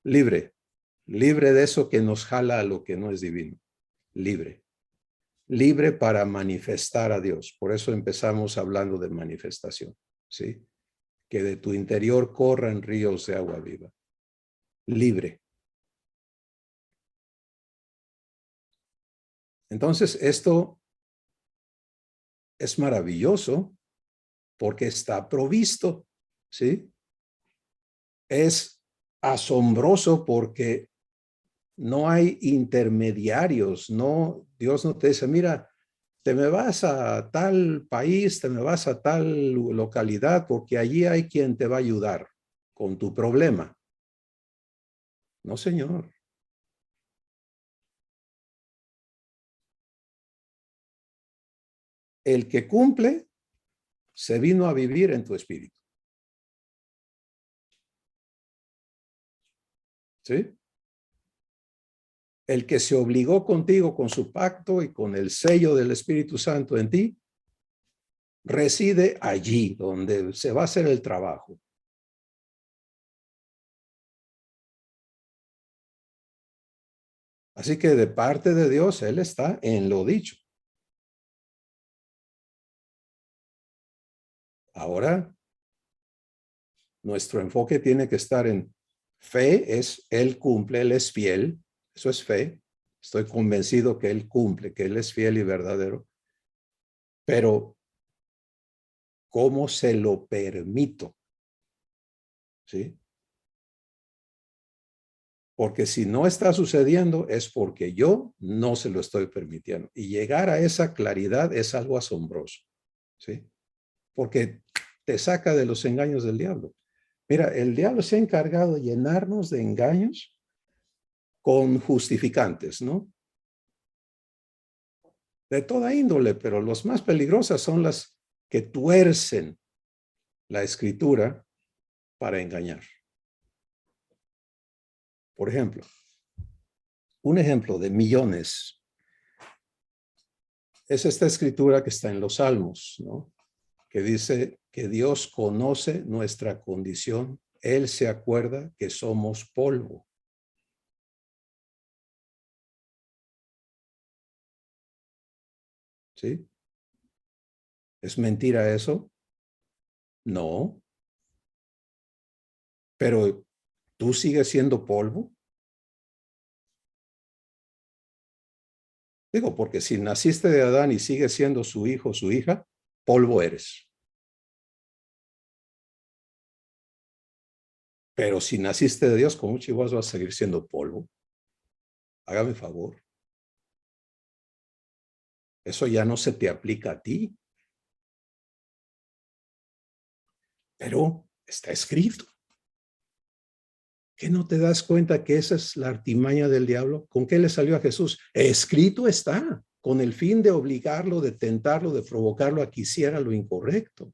libre. Libre de eso que nos jala a lo que no es divino. Libre. Libre para manifestar a Dios. Por eso empezamos hablando de manifestación. ¿Sí? Que de tu interior corran ríos de agua viva. Libre. Entonces, esto es maravilloso porque está provisto, ¿sí? Es asombroso porque no hay intermediarios, no, Dios no te dice, mira, te me vas a tal país, te me vas a tal localidad, porque allí hay quien te va a ayudar con tu problema. No, señor. El que cumple se vino a vivir en tu espíritu. ¿Sí? El que se obligó contigo con su pacto y con el sello del Espíritu Santo en ti, reside allí donde se va a hacer el trabajo. Así que de parte de Dios, Él está en lo dicho. Ahora, nuestro enfoque tiene que estar en fe, es Él cumple, Él es fiel. Eso es fe. Estoy convencido que Él cumple, que Él es fiel y verdadero. Pero, ¿cómo se lo permito? ¿Sí? Porque si no está sucediendo es porque yo no se lo estoy permitiendo. Y llegar a esa claridad es algo asombroso. ¿Sí? Porque te saca de los engaños del diablo. Mira, el diablo se ha encargado de llenarnos de engaños con justificantes, ¿no? De toda índole, pero los más peligrosas son las que tuercen la escritura para engañar. Por ejemplo, un ejemplo de millones es esta escritura que está en los Salmos, ¿no? Que dice que Dios conoce nuestra condición, Él se acuerda que somos polvo. ¿Sí? ¿Es mentira eso? No, pero tú sigues siendo polvo. Digo, porque si naciste de Adán y sigues siendo su hijo o su hija, polvo eres. Pero si naciste de Dios, con mucho igual vas a seguir siendo polvo. Hágame favor. Eso ya no se te aplica a ti, pero está escrito. ¿Qué no te das cuenta que esa es la artimaña del diablo? ¿Con qué le salió a Jesús? Escrito está, con el fin de obligarlo, de tentarlo, de provocarlo a que hiciera lo incorrecto.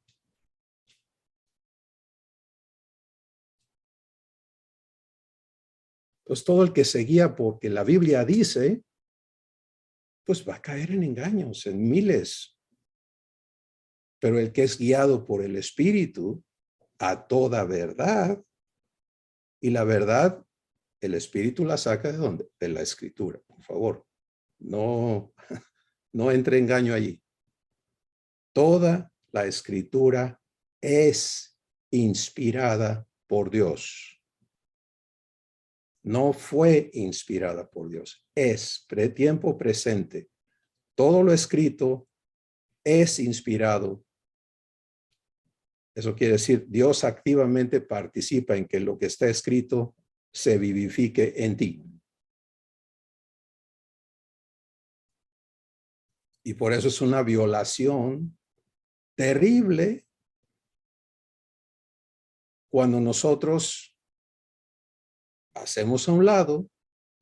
Pues todo el que seguía porque la Biblia dice, pues va a caer en engaños, en miles. Pero el que es guiado por el Espíritu a toda verdad, y la verdad, el Espíritu la saca ¿de dónde? De la Escritura, por favor. No, no entre engaño allí. Toda la Escritura es inspirada por Dios. No fue inspirada por Dios. Es tiempo presente. Todo lo escrito es inspirado. Eso quiere decir, Dios activamente participa en que lo que está escrito se vivifique en ti. Y por eso es una violación terrible cuando nosotros hacemos a un lado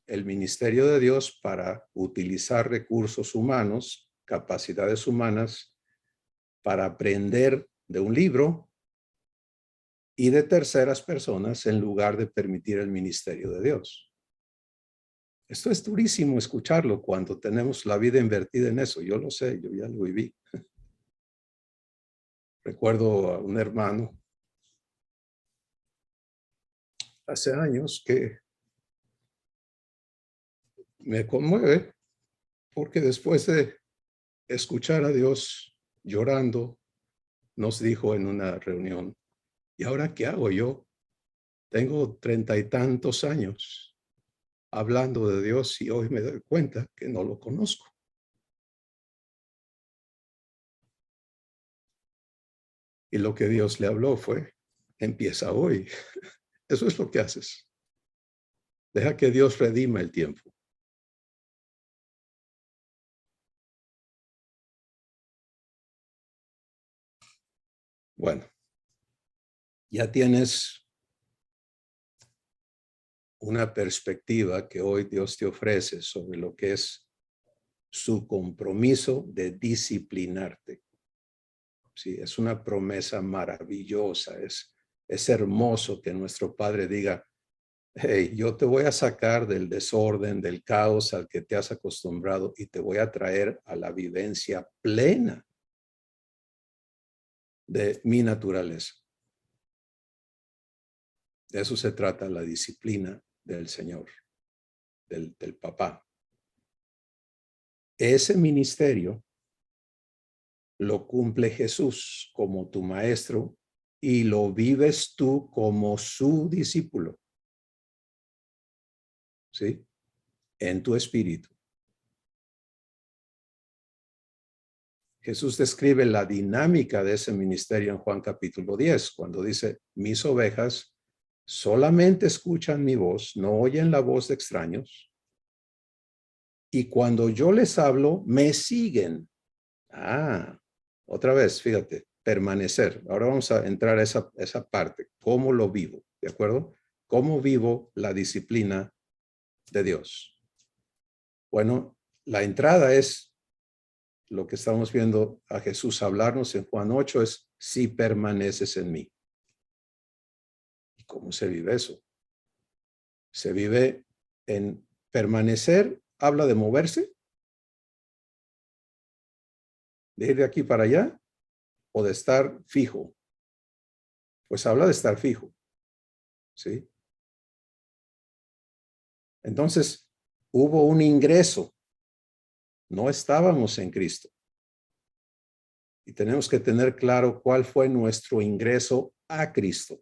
el ministerio de Dios para utilizar recursos humanos, capacidades humanas, para aprender de un libro y de terceras personas en lugar de permitir el ministerio de Dios. Esto es durísimo escucharlo cuando tenemos la vida invertida en eso. Yo lo sé, yo ya lo viví. Recuerdo a un hermano hace años que me conmueve porque después de escuchar a Dios llorando, nos dijo en una reunión, ¿y ahora qué hago yo? Tengo 30 y tantos años hablando de Dios y hoy me doy cuenta que no lo conozco. Y lo que Dios le habló fue, empieza hoy. Eso es lo que haces. Deja que Dios redima el tiempo. Bueno, ya tienes una perspectiva que hoy Dios te ofrece sobre lo que es su compromiso de disciplinarte. Sí, es una promesa maravillosa. Es hermoso que nuestro Padre diga, hey, yo te voy a sacar del desorden, del caos al que te has acostumbrado y te voy a traer a la vivencia plena de mi naturaleza. De eso se trata la disciplina del Señor, del papá. Ese ministerio lo cumple Jesús como tu maestro y lo vives tú como su discípulo. ¿Sí? En tu espíritu. Jesús describe la dinámica de ese ministerio en Juan capítulo 10, cuando dice, mis ovejas solamente escuchan mi voz, no oyen la voz de extraños, y cuando yo les hablo, me siguen. Otra vez, fíjate, permanecer. Ahora vamos a entrar a esa parte, cómo lo vivo, ¿de acuerdo? ¿Cómo vivo la disciplina de Dios? Bueno, la entrada es lo que estamos viendo a Jesús hablarnos en Juan 8 es si permaneces en mí. ¿Y cómo se vive eso? Se vive en permanecer, habla de moverse, de ir de aquí para allá o de estar fijo. Pues habla de estar fijo, ¿sí? Entonces, hubo un ingreso. No estábamos en Cristo. Y tenemos que tener claro cuál fue nuestro ingreso a Cristo.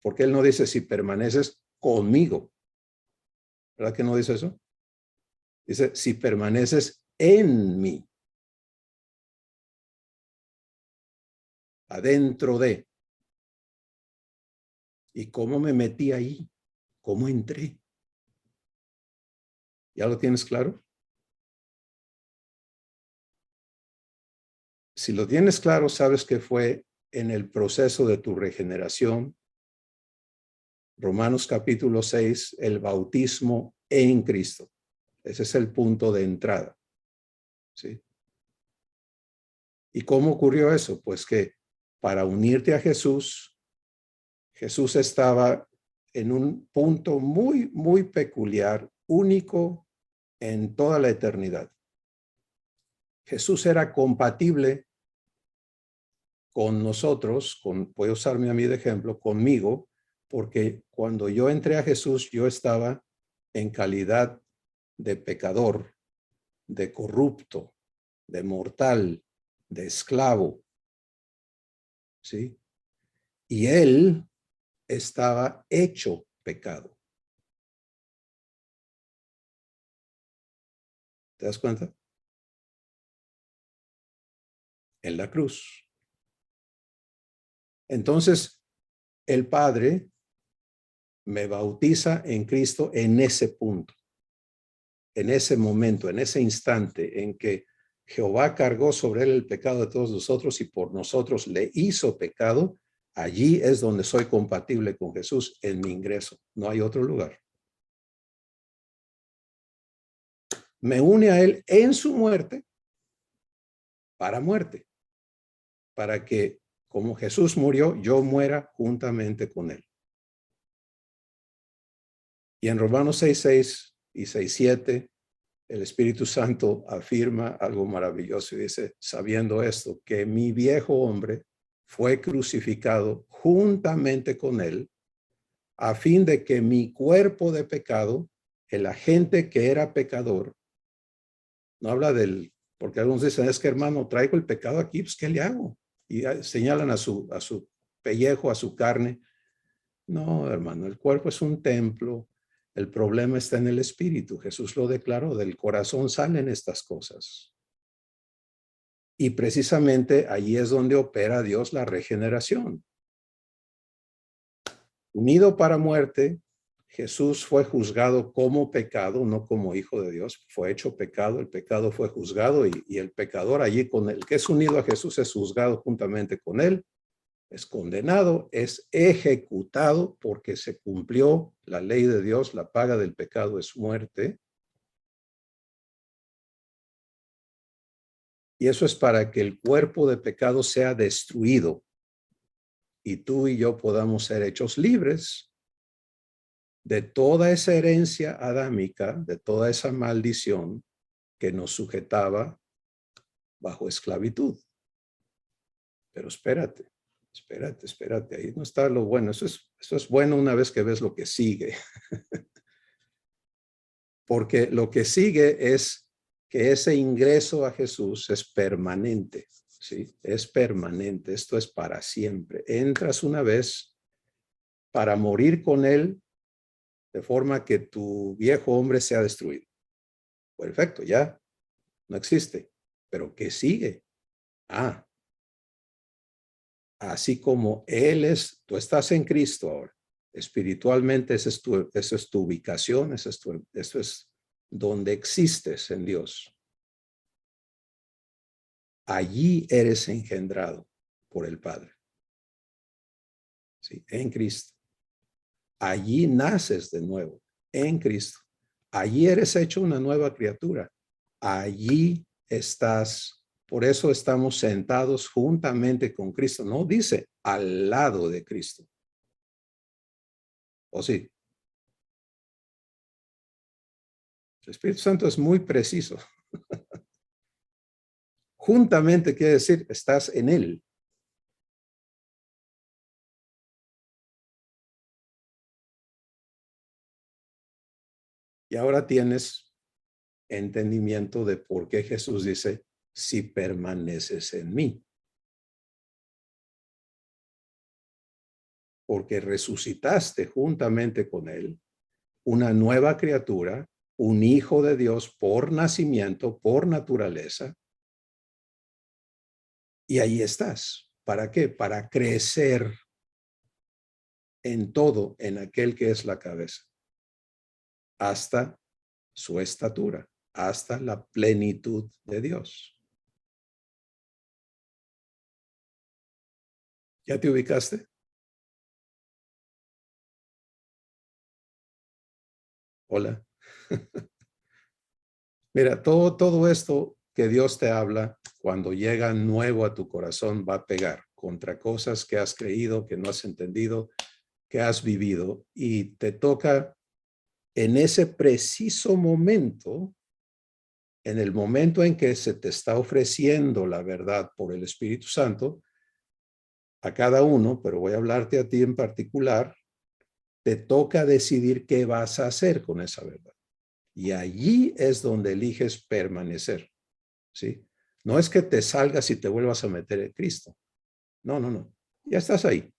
Porque Él no dice si permaneces conmigo. ¿Verdad que no dice eso? Dice, si permaneces en mí. Adentro de. ¿Y cómo me metí ahí? ¿Cómo entré? ¿Ya lo tienes claro? Si lo tienes claro, sabes que fue en el proceso de tu regeneración. Romanos capítulo 6, el bautismo en Cristo. Ese es el punto de entrada. ¿Sí? ¿Y cómo ocurrió eso? Pues que para unirte a Jesús, Jesús estaba en un punto muy, muy peculiar, único en toda la eternidad. Jesús era compatible con nosotros, voy a usarme a mí de ejemplo, conmigo, porque cuando yo entré a Jesús, yo estaba en calidad de pecador, de corrupto, de mortal, de esclavo, ¿sí? Y Él estaba hecho pecado. ¿Te das cuenta? En la cruz. Entonces, el Padre me bautiza en Cristo en ese punto, en ese momento, en ese instante en que Jehová cargó sobre él el pecado de todos nosotros y por nosotros le hizo pecado. Allí es donde soy compatible con Jesús en mi ingreso. No hay otro lugar. Me une a él en su muerte para muerte, para que como Jesús murió, yo muera juntamente con él. Y en Romanos 6:6 y 6:7, el Espíritu Santo afirma algo maravilloso y dice, sabiendo esto, que mi viejo hombre fue crucificado juntamente con él, a fin de que mi cuerpo de pecado, el agente que era pecador, no habla del, porque algunos dicen, es que hermano, traigo el pecado aquí, pues ¿qué le hago? Y señalan a su pellejo, a su carne. No, hermano, el cuerpo es un templo. El problema está en el espíritu. Jesús lo declaró, del corazón salen estas cosas. Y precisamente allí es donde opera Dios la regeneración. Unido para muerte, Jesús fue juzgado como pecado, no como hijo de Dios. Fue hecho pecado, el pecado fue juzgado y el pecador allí con el que es unido a Jesús es juzgado juntamente con él, es condenado, es ejecutado porque se cumplió la ley de Dios, la paga del pecado es muerte. Y eso es para que el cuerpo de pecado sea destruido y tú y yo podamos ser hechos libres de toda esa herencia adámica, de toda esa maldición que nos sujetaba bajo esclavitud. Pero espérate, ahí no está lo bueno. Eso es bueno una vez que ves lo que sigue. Porque lo que sigue es que ese ingreso a Jesús es permanente, ¿sí? Es permanente, esto es para siempre. Entras una vez para morir con Él de forma que tu viejo hombre sea destruido. Perfecto, ya no existe. Pero ¿qué sigue? Así como Él es, tú estás en Cristo ahora. Espiritualmente, esa es tu ubicación, eso es donde existes en Dios. Allí eres engendrado por el Padre. ¿Sí? En Cristo. Allí naces de nuevo, en Cristo. Allí eres hecho una nueva criatura. Allí estás. Por eso estamos sentados juntamente con Cristo. No dice al lado de Cristo. ¿O sí? El Espíritu Santo es muy preciso. Juntamente quiere decir, estás en Él. Y ahora tienes entendimiento de por qué Jesús dice, si permaneces en mí. Porque resucitaste juntamente con Él, una nueva criatura, un hijo de Dios por nacimiento, por naturaleza. Y ahí estás. ¿Para qué? Para crecer en todo, en aquel que es la cabeza, hasta su estatura, hasta la plenitud de Dios. ¿Ya te ubicaste? Hola. Mira, todo esto que Dios te habla, cuando llega nuevo a tu corazón, va a pegar contra cosas que has creído, que no has entendido, que has vivido, y te toca en ese preciso momento, en el momento en que se te está ofreciendo la verdad por el Espíritu Santo, a cada uno, pero voy a hablarte a ti en particular, te toca decidir qué vas a hacer con esa verdad. Y allí es donde eliges permanecer, ¿sí? No es que te salgas y te vuelvas a meter en Cristo. No. Ya estás ahí.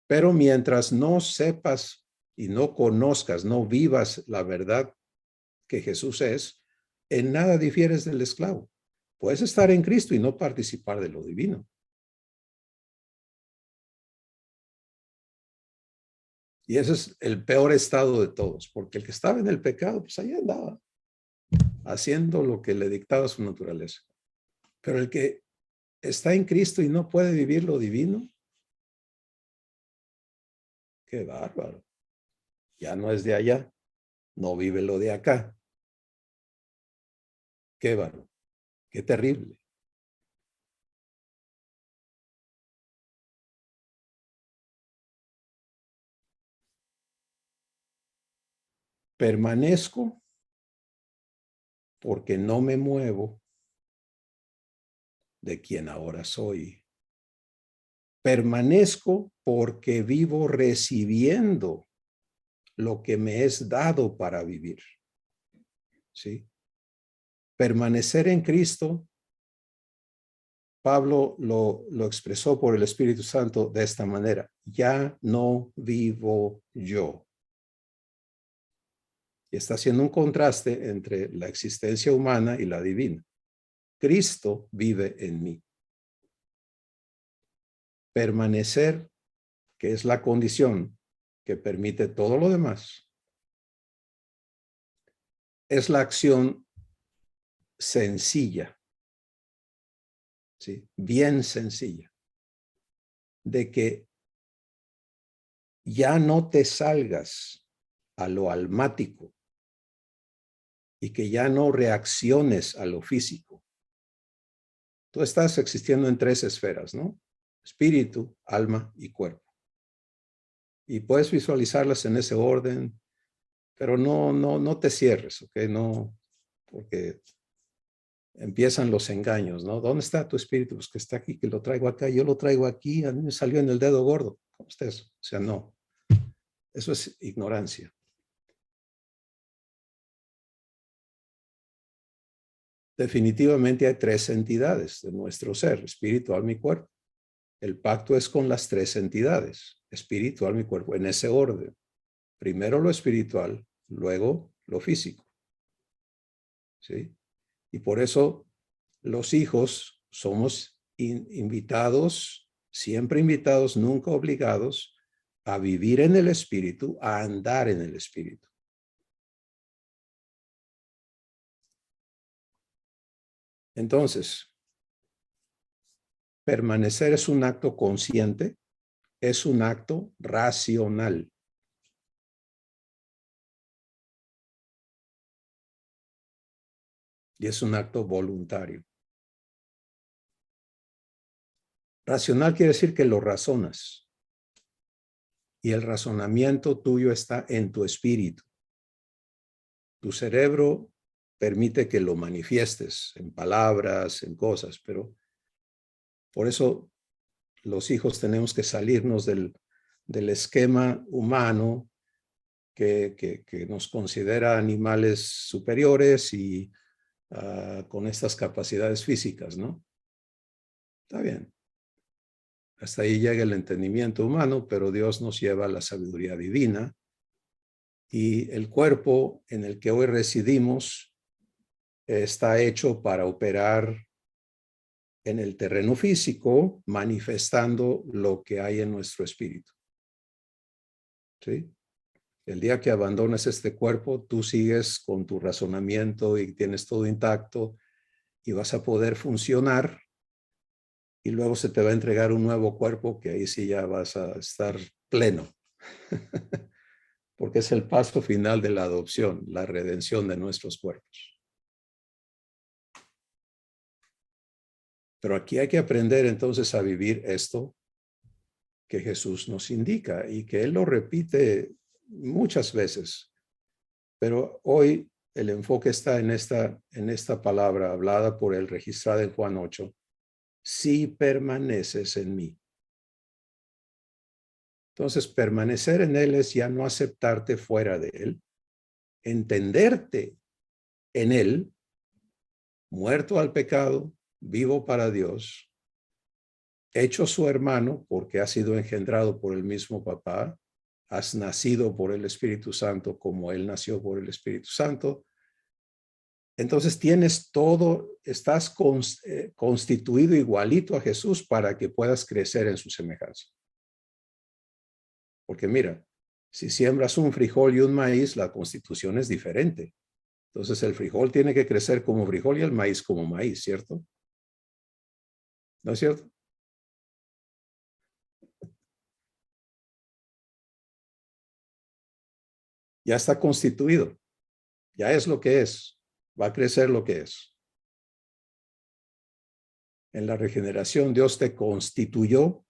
Pero mientras no sepas y no conozcas, no vivas la verdad que Jesús es, en nada difieres del esclavo. Puedes estar en Cristo y no participar de lo divino. Y ese es el peor estado de todos, porque el que estaba en el pecado, pues ahí andaba, haciendo lo que le dictaba su naturaleza. Pero el que está en Cristo y no puede vivir lo divino, qué bárbaro. Ya no es de allá, no vive lo de acá. Qué bárbaro, qué terrible. Permanezco porque no me muevo de quien ahora soy. Permanezco porque vivo recibiendo lo que me es dado para vivir. ¿Sí? Permanecer en Cristo, Pablo lo expresó por el Espíritu Santo de esta manera. Ya no vivo yo. Y está haciendo un contraste entre la existencia humana y la divina. Cristo vive en mí. Permanecer, que es la condición, que permite todo lo demás, es la acción sencilla, ¿sí? Bien sencilla, de que ya no te salgas a lo almático y que ya no reacciones a lo físico. Tú estás existiendo en tres esferas, ¿no? Espíritu, alma y cuerpo. Y puedes visualizarlas en ese orden, pero no te cierres, ¿ok? No, porque empiezan los engaños, ¿no? ¿Dónde está tu espíritu? Pues que está aquí, que lo traigo acá, yo lo traigo aquí, a mí me salió en el dedo gordo. ¿Cómo está eso? O sea, no. Eso es ignorancia. Definitivamente hay tres entidades de nuestro ser, espíritu, alma y cuerpo. El pacto es con las tres entidades, espíritu, alma y cuerpo, en ese orden. Primero lo espiritual, luego lo físico. ¿Sí? Y por eso los hijos somos invitados, siempre invitados, nunca obligados a vivir en el espíritu, a andar en el espíritu. Entonces, permanecer es un acto consciente, es un acto racional. Y es un acto voluntario. Racional quiere decir que lo razonas. Y el razonamiento tuyo está en tu espíritu. Tu cerebro permite que lo manifiestes en palabras, en cosas, pero por eso los hijos tenemos que salirnos del esquema humano que nos considera animales superiores y con estas capacidades físicas, ¿no? Está bien. Hasta ahí llega el entendimiento humano, pero Dios nos lleva a la sabiduría divina y el cuerpo en el que hoy residimos está hecho para operar en el terreno físico, manifestando lo que hay en nuestro espíritu. ¿Sí? El día que abandonas este cuerpo, tú sigues con tu razonamiento y tienes todo intacto y vas a poder funcionar y luego se te va a entregar un nuevo cuerpo que ahí sí ya vas a estar pleno. Porque es el paso final de la adopción, la redención de nuestros cuerpos. Pero aquí hay que aprender entonces a vivir esto que Jesús nos indica y que Él lo repite muchas veces. Pero hoy el enfoque está en esta palabra hablada por Él, registrada en Juan 8. Si permaneces en mí. Entonces, permanecer en Él es ya no aceptarte fuera de Él, entenderte en Él, muerto al pecado, vivo para Dios, hecho su hermano porque has sido engendrado por el mismo papá, has nacido por el Espíritu Santo como Él nació por el Espíritu Santo. Entonces tienes todo, estás constituido igualito a Jesús para que puedas crecer en su semejanza. Porque mira, si siembras un frijol y un maíz, la constitución es diferente. Entonces el frijol tiene que crecer como frijol y el maíz como maíz, ¿cierto? ¿No es cierto? Ya está constituido, ya es lo que es, va a crecer lo que es. En la regeneración Dios te constituyó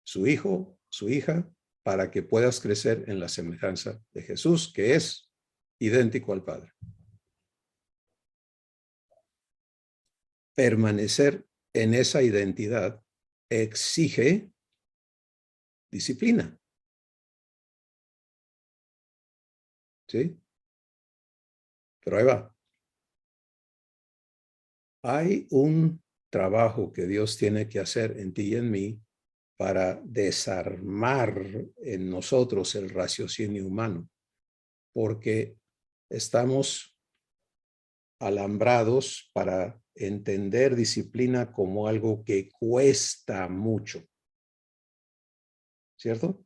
su hijo, su hija, para que puedas crecer en la semejanza de Jesús, que es idéntico al Padre. Permanecer en esa identidad exige disciplina. ¿Sí? Pero ahí va. Hay un trabajo que Dios tiene que hacer en ti y en mí para desarmar en nosotros el raciocinio humano, porque estamos alambrados para entender disciplina como algo que cuesta mucho. ¿Cierto?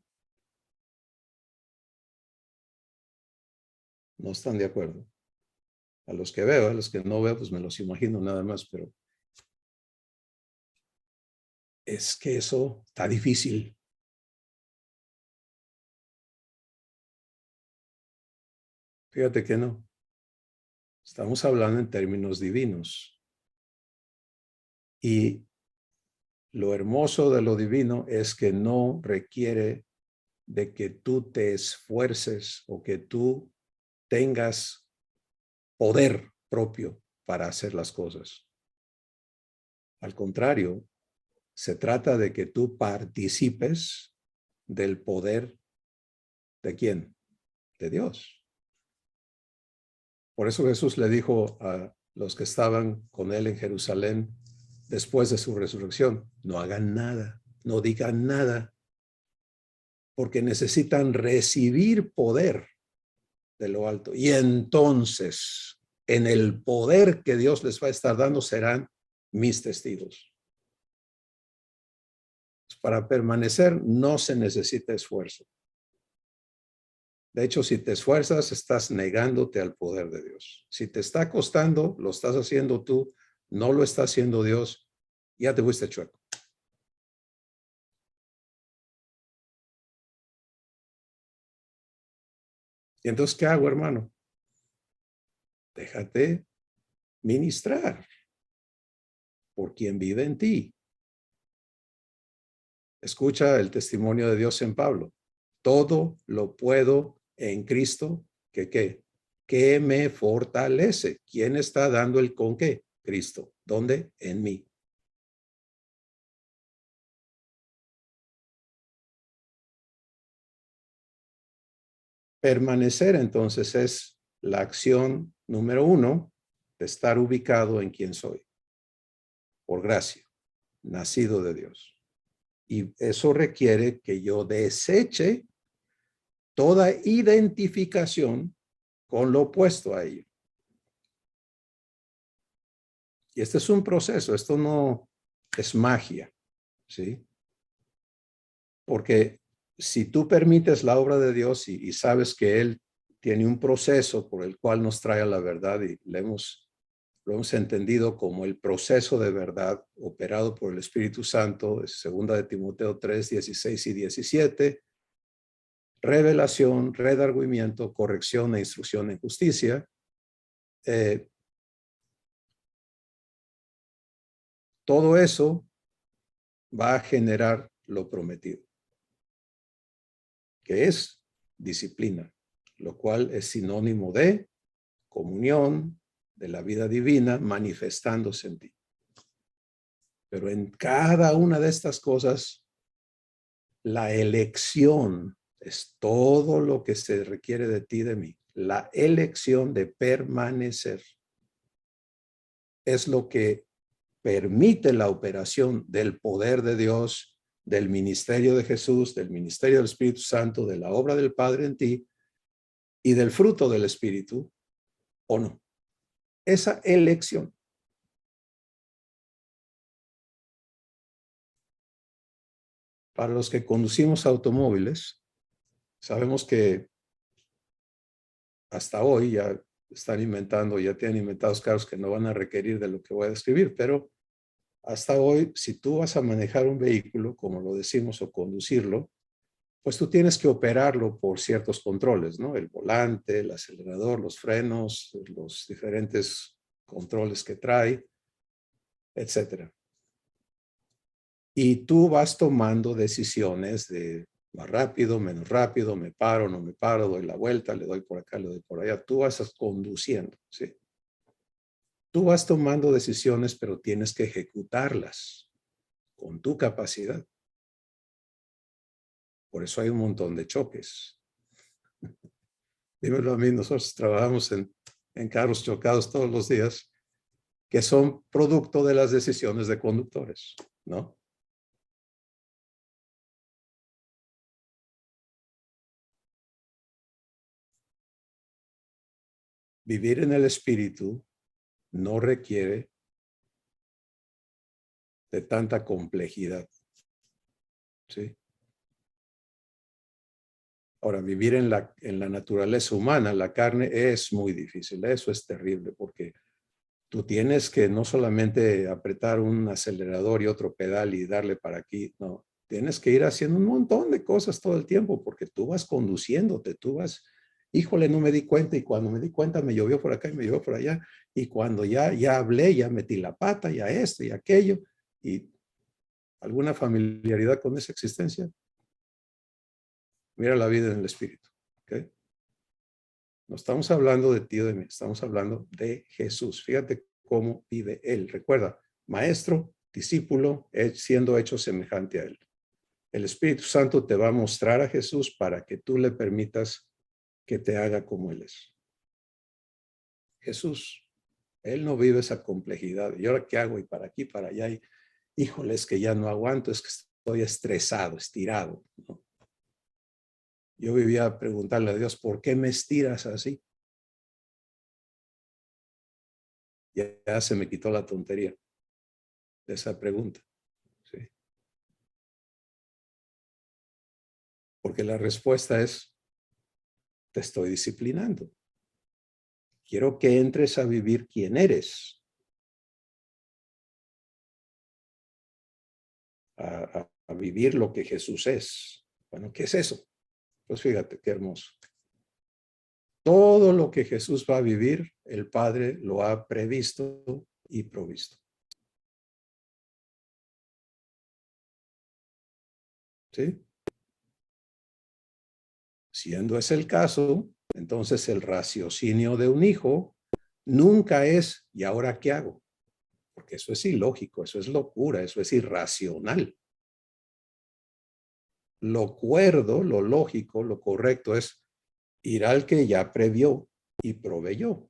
no están de acuerdo. A los que veo, a los que no veo, pues me los imagino nada más, pero es que eso está difícil. Fíjate que no. Estamos hablando en términos divinos. Y lo hermoso de lo divino es que no requiere de que tú te esfuerces o que tú tengas poder propio para hacer las cosas. Al contrario, se trata de que tú participes del poder ¿de quién? De Dios. Por eso Jesús le dijo a los que estaban con él en Jerusalén después de su resurrección, no hagan nada, no digan nada, porque necesitan recibir poder de lo alto. Y entonces, en el poder que Dios les va a estar dando, serán mis testigos. Para permanecer no se necesita esfuerzo. De hecho, si te esfuerzas, estás negándote al poder de Dios. Si te está costando, lo estás haciendo tú, no lo está haciendo Dios, ya te fuiste chueco. Y entonces, ¿qué hago, hermano? Déjate ministrar por quien vive en ti. Escucha el testimonio de Dios en Pablo. Todo lo puedo en Cristo, que me fortalece. ¿Quién está dando el con qué? Cristo. ¿Dónde? En mí. Permanecer entonces es la acción número 1 de estar ubicado en quien soy, por gracia, nacido de Dios. Y eso requiere que yo deseche toda identificación con lo opuesto a ello. Y este es un proceso, esto no es magia, ¿sí? Porque si tú permites la obra de Dios y sabes que Él tiene un proceso por el cual nos trae a la verdad y lo hemos entendido como el proceso de verdad operado por el Espíritu Santo, segunda de Timoteo 3, 16 y 17, revelación, redargüimiento, corrección e instrucción en justicia. Todo eso va a generar lo prometido, que es disciplina, lo cual es sinónimo de comunión, de la vida divina manifestándose en ti. Pero en cada una de estas cosas, la elección es todo lo que se requiere de ti, de mí. La elección de permanecer es lo que permite la operación del poder de Dios, del ministerio de Jesús, del ministerio del Espíritu Santo, de la obra del Padre en ti y del fruto del Espíritu, ¿o no? Esa elección. Para los que conducimos automóviles, sabemos que hasta hoy ya están inventando, ya tienen inventados carros que no van a requerir de lo que voy a describir, pero hasta hoy, si tú vas a manejar un vehículo, como lo decimos, o conducirlo, pues tú tienes que operarlo por ciertos controles, ¿no? El volante, el acelerador, los frenos, los diferentes controles que trae, etcétera. Y tú vas tomando decisiones de más rápido, menos rápido, me paro, no me paro, doy la vuelta, le doy por acá, le doy por allá. Tú vas conduciendo, ¿sí? Tú vas tomando decisiones, pero tienes que ejecutarlas con tu capacidad. Por eso hay un montón de choques. Dímelo a mí, nosotros trabajamos en carros chocados todos los días, que son producto de las decisiones de conductores, ¿no? Vivir en el espíritu no requiere de tanta complejidad, ¿sí? Ahora, vivir en la naturaleza humana, la carne, es muy difícil. Eso es terrible porque tú tienes que no solamente apretar un acelerador y otro pedal y darle para aquí, no. Tienes que ir haciendo un montón de cosas todo el tiempo porque tú vas conduciéndote, tú vas, híjole, no me di cuenta y cuando me di cuenta me llovió por acá y me llovió por allá y cuando ya hablé, ya metí la pata, ya esto y aquello y alguna familiaridad con esa existencia. Mira la vida en el espíritu, ¿ok? No estamos hablando de ti o de mí, estamos hablando de Jesús. Fíjate cómo vive Él. Recuerda, maestro, discípulo, siendo hecho semejante a Él. El Espíritu Santo te va a mostrar a Jesús para que tú le permitas que te haga como Él es. Jesús, Él no vive esa complejidad. ¿Y ahora qué hago? Y para aquí, para allá. Y, híjole, es que ya no aguanto, es que estoy estresado, estirado, ¿no? Yo vivía a preguntarle a Dios, ¿por qué me estiras así? Ya se me quitó la tontería de esa pregunta. ¿Sí? Porque la respuesta es, te estoy disciplinando. Quiero que entres a vivir quién eres. A vivir lo que Jesús es. Bueno, ¿qué es eso? Pues fíjate, qué hermoso. Todo lo que Jesús va a vivir, el Padre lo ha previsto y provisto. ¿Sí? Siendo ese el caso, entonces el raciocinio de un hijo nunca es, ¿y ahora qué hago? Porque eso es ilógico, eso es locura, eso es irracional. Lo cuerdo, lo lógico, lo correcto es ir al que ya previó y proveyó,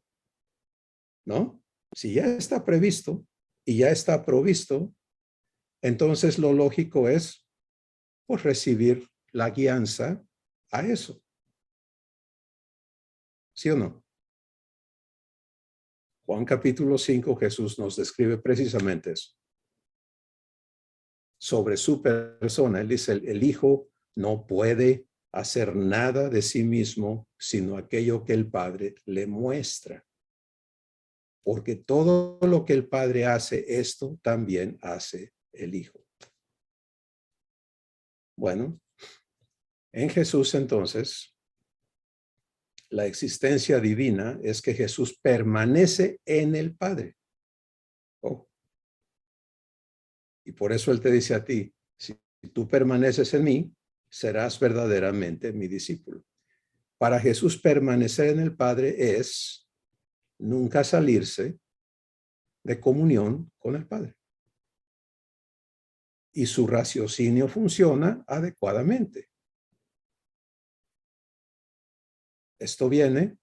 ¿no? Si ya está previsto y ya está provisto, entonces lo lógico es, pues, recibir la guianza a eso. ¿Sí o no? Juan capítulo 5, Jesús nos describe precisamente eso. Sobre su persona, él dice, el Hijo no puede hacer nada de sí mismo, sino aquello que el Padre le muestra. Porque todo lo que el Padre hace, esto también hace el Hijo. Bueno, en Jesús entonces, la existencia divina es que Jesús permanece en el Padre. Oh. Y por eso Él te dice a ti, si tú permaneces en mí, serás verdaderamente mi discípulo. Para Jesús permanecer en el Padre es nunca salirse de comunión con el Padre. Y su raciocinio funciona adecuadamente. Esto viene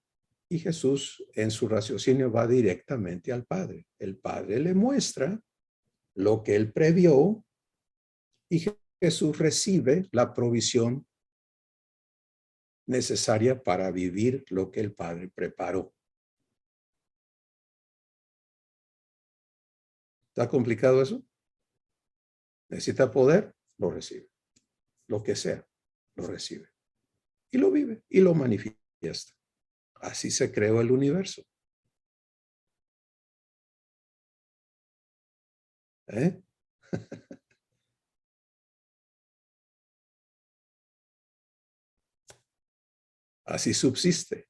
y Jesús en su raciocinio va directamente al Padre. El Padre le muestra lo que él previó y Jesús recibe la provisión necesaria para vivir lo que el Padre preparó. ¿Está complicado eso? ¿Necesita poder? Lo recibe. Lo que sea, lo recibe. Y lo vive y lo manifiesta. Así se creó el universo. ¿Eh? Así subsiste.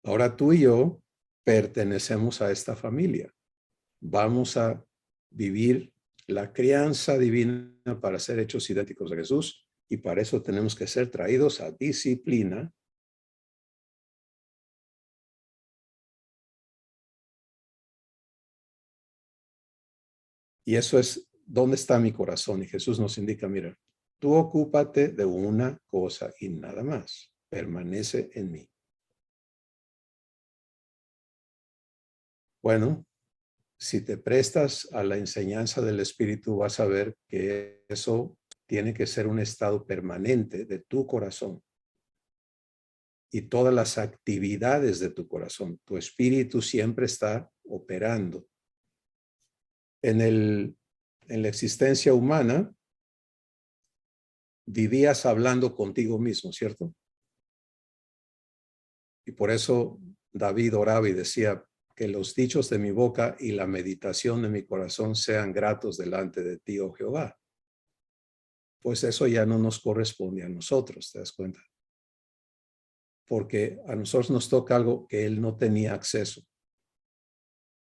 Ahora tú y yo pertenecemos a esta familia. Vamos a vivir la crianza divina para ser hechos idénticos a Jesús y para eso tenemos que ser traídos a disciplina. Y eso es dónde está mi corazón. Y Jesús nos indica, mira, tú ocúpate de una cosa y nada más. Permanece en mí. Bueno, si te prestas a la enseñanza del Espíritu, vas a ver que eso tiene que ser un estado permanente de tu corazón y todas las actividades de tu corazón. Tu espíritu siempre está operando. En en la existencia humana, vivías hablando contigo mismo, ¿cierto? Y por eso David oraba y decía que los dichos de mi boca y la meditación de mi corazón sean gratos delante de ti, oh Jehová. Pues eso ya no nos corresponde a nosotros, ¿te das cuenta? Porque a nosotros nos toca algo que él no tenía acceso.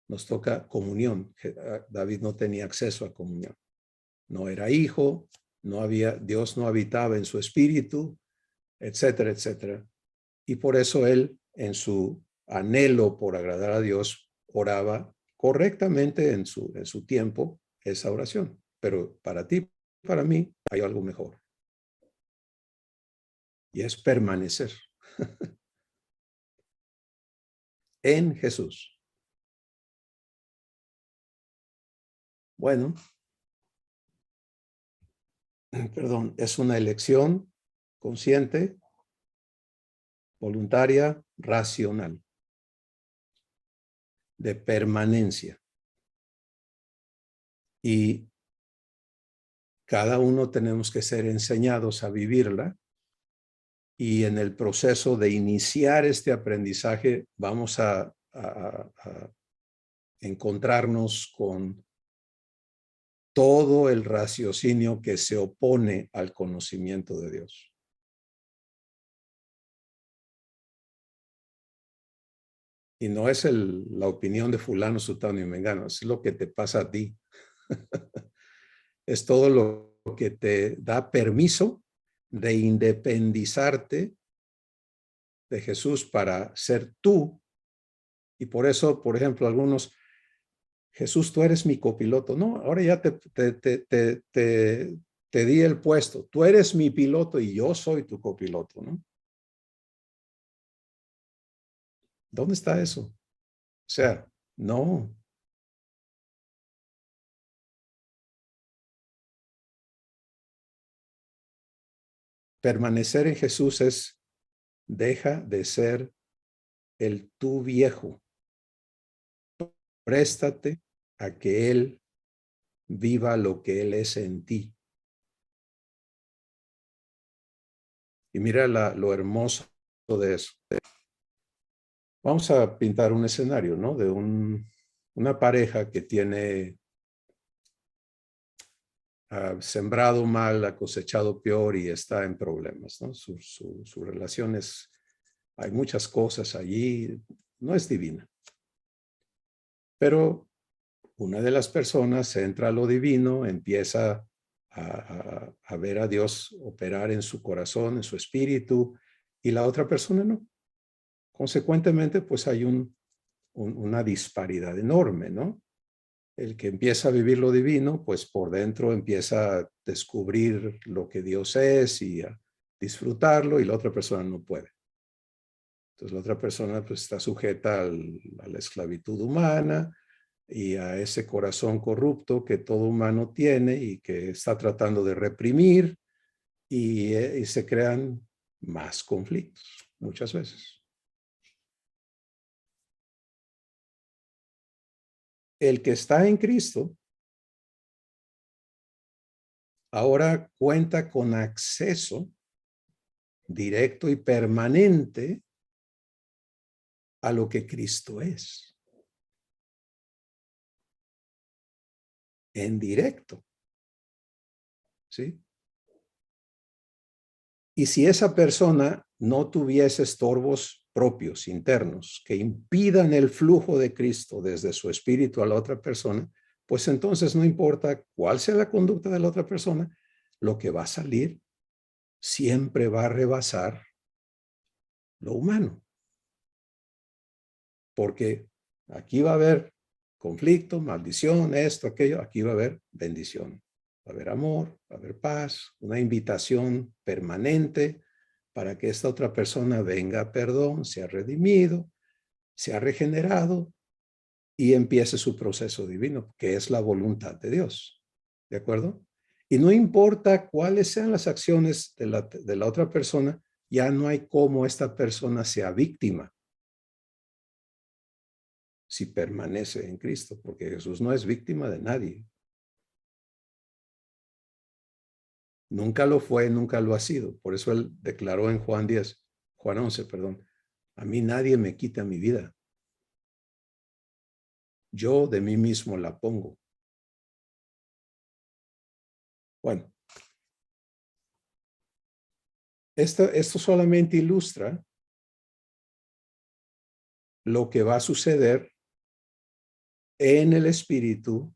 Nos toca comunión. David no tenía acceso a comunión. No era hijo, Dios no habitaba en su espíritu, etcétera, etcétera. Y por eso él, en su anhelo por agradar a Dios, oraba correctamente en su tiempo esa oración. Pero para ti, para mí, hay algo mejor. Y es permanecer en Jesús. Bueno, perdón, es una elección consciente, voluntaria, racional, de permanencia. Y cada uno tenemos que ser enseñados a vivirla. Y en el proceso de iniciar este aprendizaje vamos a encontrarnos con todo el raciocinio que se opone al conocimiento de Dios. Y no es la opinión de fulano, sutano y mengano, es lo que te pasa a ti. Es todo lo que te da permiso de independizarte de Jesús para ser tú. Y por eso, por ejemplo, algunos, Jesús, tú eres mi copiloto. No, ahora ya te di el puesto. Tú eres mi piloto y yo soy tu copiloto, ¿no? ¿Dónde está eso? O sea, no. Permanecer en Jesús es, deja de ser el tú viejo. Préstate a que Él viva lo que Él es en ti. Y mira lo hermoso de eso. Vamos a pintar un escenario, ¿no? De una pareja que tiene sembrado mal, ha cosechado peor y está en problemas, ¿no? Su relación hay muchas cosas allí, no es divina. Pero una de las personas entra a lo divino, empieza a ver a Dios operar en su corazón, en su espíritu, y la otra persona no. Consecuentemente, pues hay una disparidad enorme, ¿no? El que empieza a vivir lo divino, pues por dentro empieza a descubrir lo que Dios es y a disfrutarlo, y la otra persona no puede. Entonces la otra persona pues está sujeta a la esclavitud humana y a ese corazón corrupto que todo humano tiene y que está tratando de reprimir, y se crean más conflictos muchas veces. El que está en Cristo ahora cuenta con acceso directo y permanente a lo que Cristo es. En directo. ¿Sí? Y si esa persona no tuviese estorbos propios, internos, que impidan el flujo de Cristo desde su espíritu a la otra persona, pues entonces no importa cuál sea la conducta de la otra persona, lo que va a salir siempre va a rebasar lo humano. Porque aquí va a haber conflicto, maldición, esto, aquello, aquí va a haber bendición. Va a haber amor, va a haber paz, una invitación permanente para que esta otra persona venga a perdón, sea redimido, sea regenerado y empiece su proceso divino, que es la voluntad de Dios. ¿De acuerdo? Y no importa cuáles sean las acciones de la otra persona, ya no hay cómo esta persona sea víctima si permanece en Cristo, porque Jesús no es víctima de nadie. Nunca lo fue, nunca lo ha sido. Por eso él declaró en Juan 11, perdón. A mí nadie me quita mi vida. Yo de mí mismo la pongo. Bueno, esto solamente ilustra lo que va a suceder en el espíritu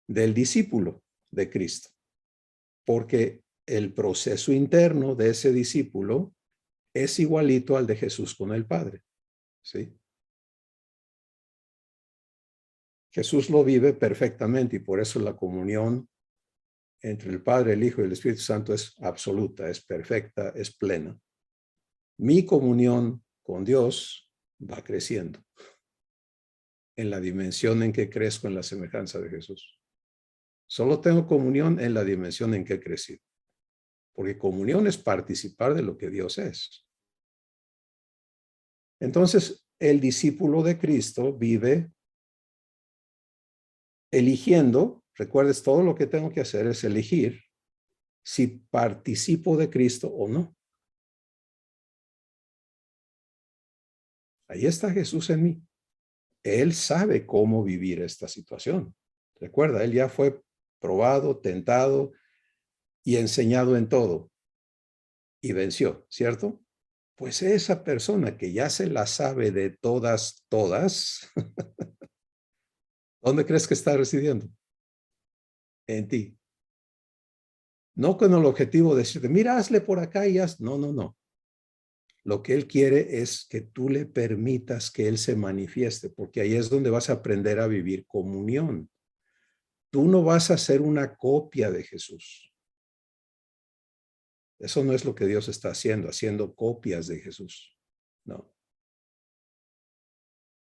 del discípulo de Cristo. Porque el proceso interno de ese discípulo es igualito al de Jesús con el Padre. ¿Sí? Jesús lo vive perfectamente y por eso la comunión entre el Padre, el Hijo y el Espíritu Santo es absoluta, es perfecta, es plena. Mi comunión con Dios va creciendo en la dimensión en que crezco en la semejanza de Jesús. Solo tengo comunión en la dimensión en que he crecido, porque comunión es participar de lo que Dios es. Entonces, el discípulo de Cristo vive eligiendo, recuerdes, todo lo que tengo que hacer es elegir si participo de Cristo o no. Ahí está Jesús en mí. Él sabe cómo vivir esta situación. Recuerda, él ya fue probado, tentado y enseñado en todo y venció, ¿cierto? Pues esa persona que ya se la sabe de todas, ¿dónde crees que está residiendo? En ti. No con el objetivo de decirte, mira, hazle por acá y haz. No, no, no. Lo que él quiere es que tú le permitas que él se manifieste, porque ahí es donde vas a aprender a vivir comunión. Tú no vas a ser una copia de Jesús. Eso no es lo que Dios está haciendo copias de Jesús. No.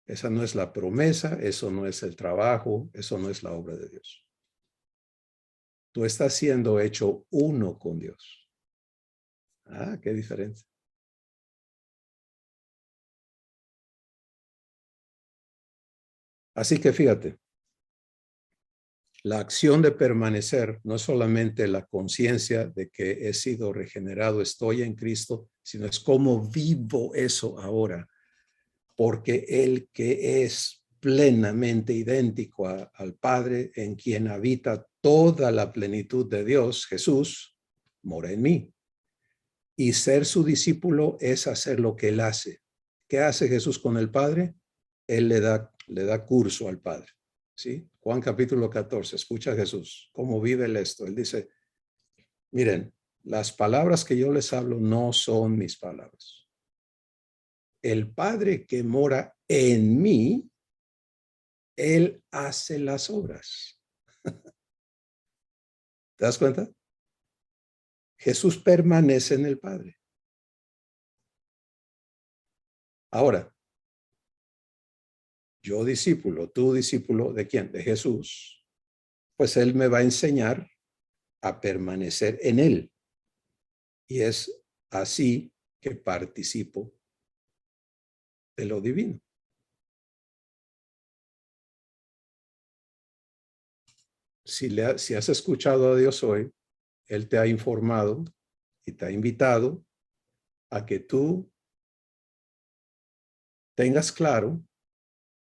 Esa no es la promesa, eso no es el trabajo, eso no es la obra de Dios. Tú estás siendo hecho uno con Dios. Ah, qué diferente. Así que fíjate, la acción de permanecer no es solamente la conciencia de que he sido regenerado, estoy en Cristo, sino es cómo vivo eso ahora. Porque el que es plenamente idéntico al Padre, en quien habita toda la plenitud de Dios, Jesús, mora en mí. Y ser su discípulo es hacer lo que él hace. ¿Qué hace Jesús con el Padre? Él le da curso al Padre. ¿Sí? Juan capítulo 14, escucha a Jesús, cómo vive él esto. Él dice, miren, las palabras que yo les hablo no son mis palabras. El Padre que mora en mí, él hace las obras. ¿Te das cuenta? Jesús permanece en el Padre. Ahora, yo discípulo, tú discípulo, ¿de quién? De Jesús. Pues él me va a enseñar a permanecer en él. Y es así que participo de lo divino. Si has escuchado a Dios hoy, él te ha informado y te ha invitado a que tú tengas claro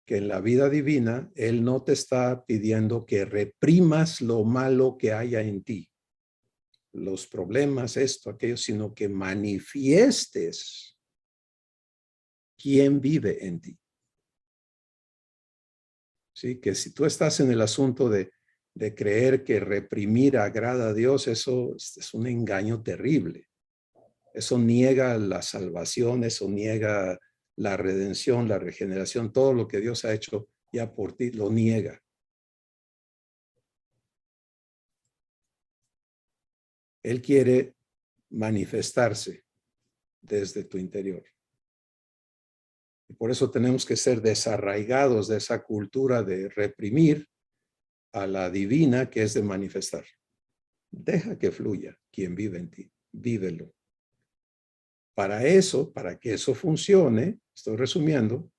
que en la vida divina, él no te está pidiendo que reprimas lo malo que haya en ti, los problemas, esto, aquello, sino que manifiestes quién vive en ti. ¿Sí? Que si tú estás en el asunto de creer que reprimir agrada a Dios, eso es un engaño terrible. Eso niega la salvación, eso niega la redención, la regeneración, todo lo que Dios ha hecho ya por ti, lo niega. Él quiere manifestarse desde tu interior. Y por eso tenemos que ser desarraigados de esa cultura de reprimir a la divina que es de manifestar. Deja que fluya quien vive en ti, vívelo. Para eso, para que eso funcione, estoy resumiendo,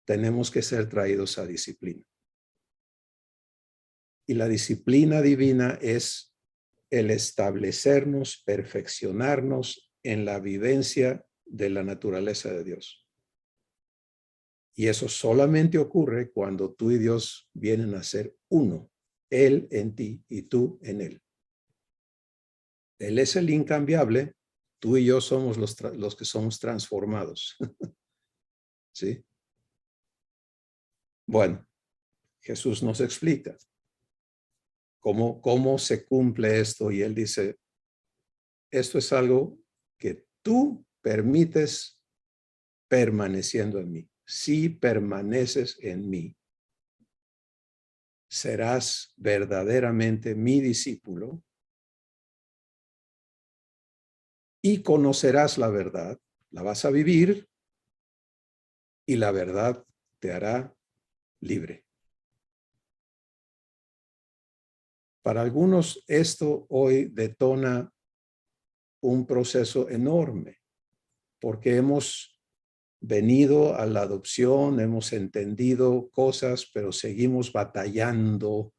tenemos que ser traídos a disciplina. Y la disciplina divina es el establecernos, perfeccionarnos en la vivencia de la naturaleza de Dios. Y eso solamente ocurre cuando tú y Dios vienen a ser uno. Él en ti y tú en Él. Él es el incambiable, tú y yo somos los que somos transformados. ¿Sí? Bueno, Jesús nos explica cómo se cumple esto y Él dice, esto es algo que tú permites permaneciendo en mí. Si permaneces en mí, serás verdaderamente mi discípulo y conocerás la verdad, la vas a vivir y la verdad te hará libre. Para algunos esto hoy detona un proceso enorme porque hemos venido a la adopción, hemos entendido cosas, pero seguimos batallando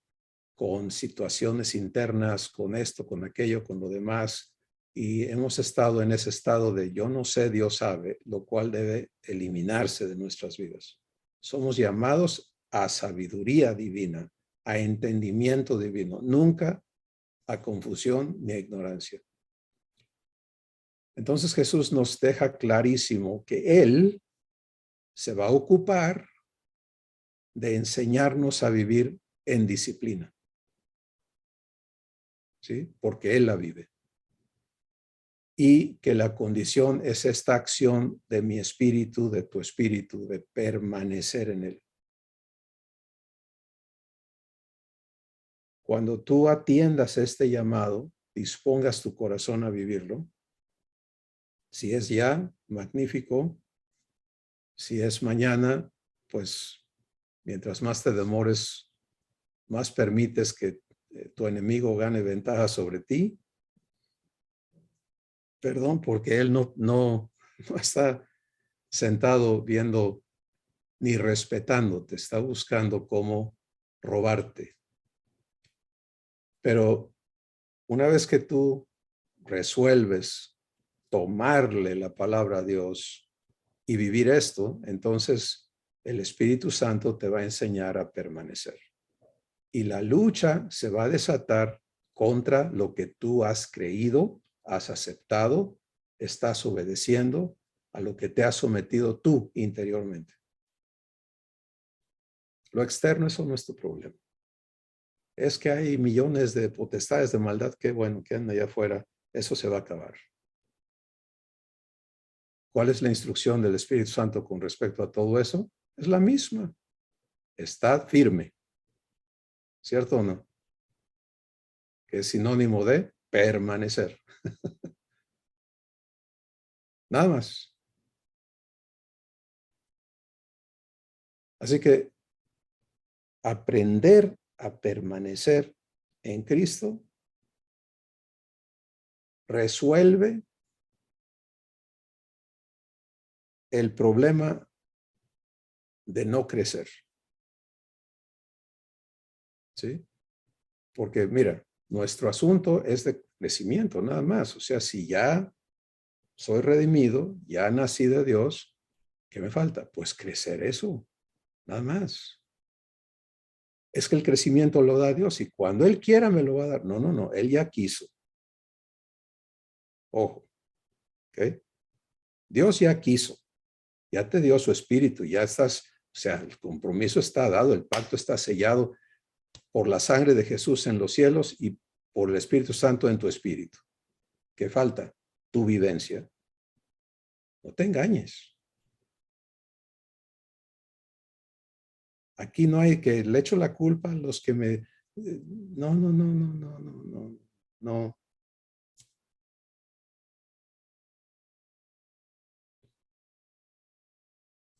con situaciones internas, con esto, con aquello, con lo demás. Y hemos estado en ese estado de yo no sé, Dios sabe, lo cual debe eliminarse de nuestras vidas. Somos llamados a sabiduría divina, a entendimiento divino, nunca a confusión ni a ignorancia. Entonces Jesús nos deja clarísimo que Él se va a ocupar de enseñarnos a vivir en disciplina. ¿Sí? Porque Él la vive. Y que la condición es esta acción de mi espíritu, de tu espíritu, de permanecer en Él. Cuando tú atiendas este llamado, dispongas tu corazón a vivirlo. Si es ya, magnífico. Si es mañana, pues mientras más te demores, más permites que tu enemigo gane ventaja sobre ti. Perdón, porque él no está sentado viendo ni respetándote, está buscando cómo robarte. Pero una vez que tú resuelves tomarle la palabra a Dios y vivir esto, entonces el Espíritu Santo te va a enseñar a permanecer. Y la lucha se va a desatar contra lo que tú has creído, has aceptado, estás obedeciendo a lo que te has sometido tú interiormente. Lo externo, eso no es tu problema. Es que hay millones de potestades de maldad que, bueno, que andan allá afuera. Eso se va a acabar. ¿Cuál es la instrucción del Espíritu Santo con respecto a todo eso? Es la misma. Estad firme. ¿Cierto o no? Que es sinónimo de permanecer. Nada más. Así que aprender a permanecer en Cristo resuelve el problema de no crecer. ¿Sí? Porque mira, nuestro asunto es de crecimiento, nada más. O sea, si ya soy redimido, ya nací de Dios, ¿qué me falta? Pues crecer eso, nada más. Es que el crecimiento lo da Dios y cuando Él quiera me lo va a dar. No, Él ya quiso. Ojo, ¿ok? Dios ya quiso, ya te dio su espíritu, ya estás, o sea, el compromiso está dado, el pacto está sellado por la sangre de Jesús en los cielos y por el Espíritu Santo en tu espíritu. ¿Qué falta? Tu vivencia. No te engañes. Aquí no hay que le echo la culpa a los que me... No.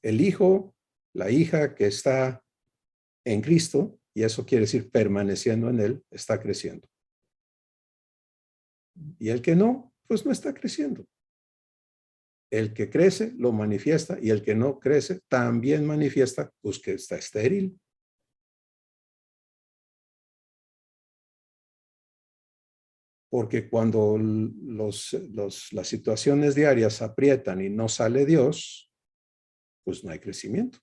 El hijo, la hija que está en Cristo, y eso quiere decir permaneciendo en Él, está creciendo. Y el que no, pues no está creciendo. El que crece lo manifiesta y el que no crece también manifiesta, pues que está estéril. Porque cuando las situaciones diarias aprietan y no sale Dios, pues no hay crecimiento.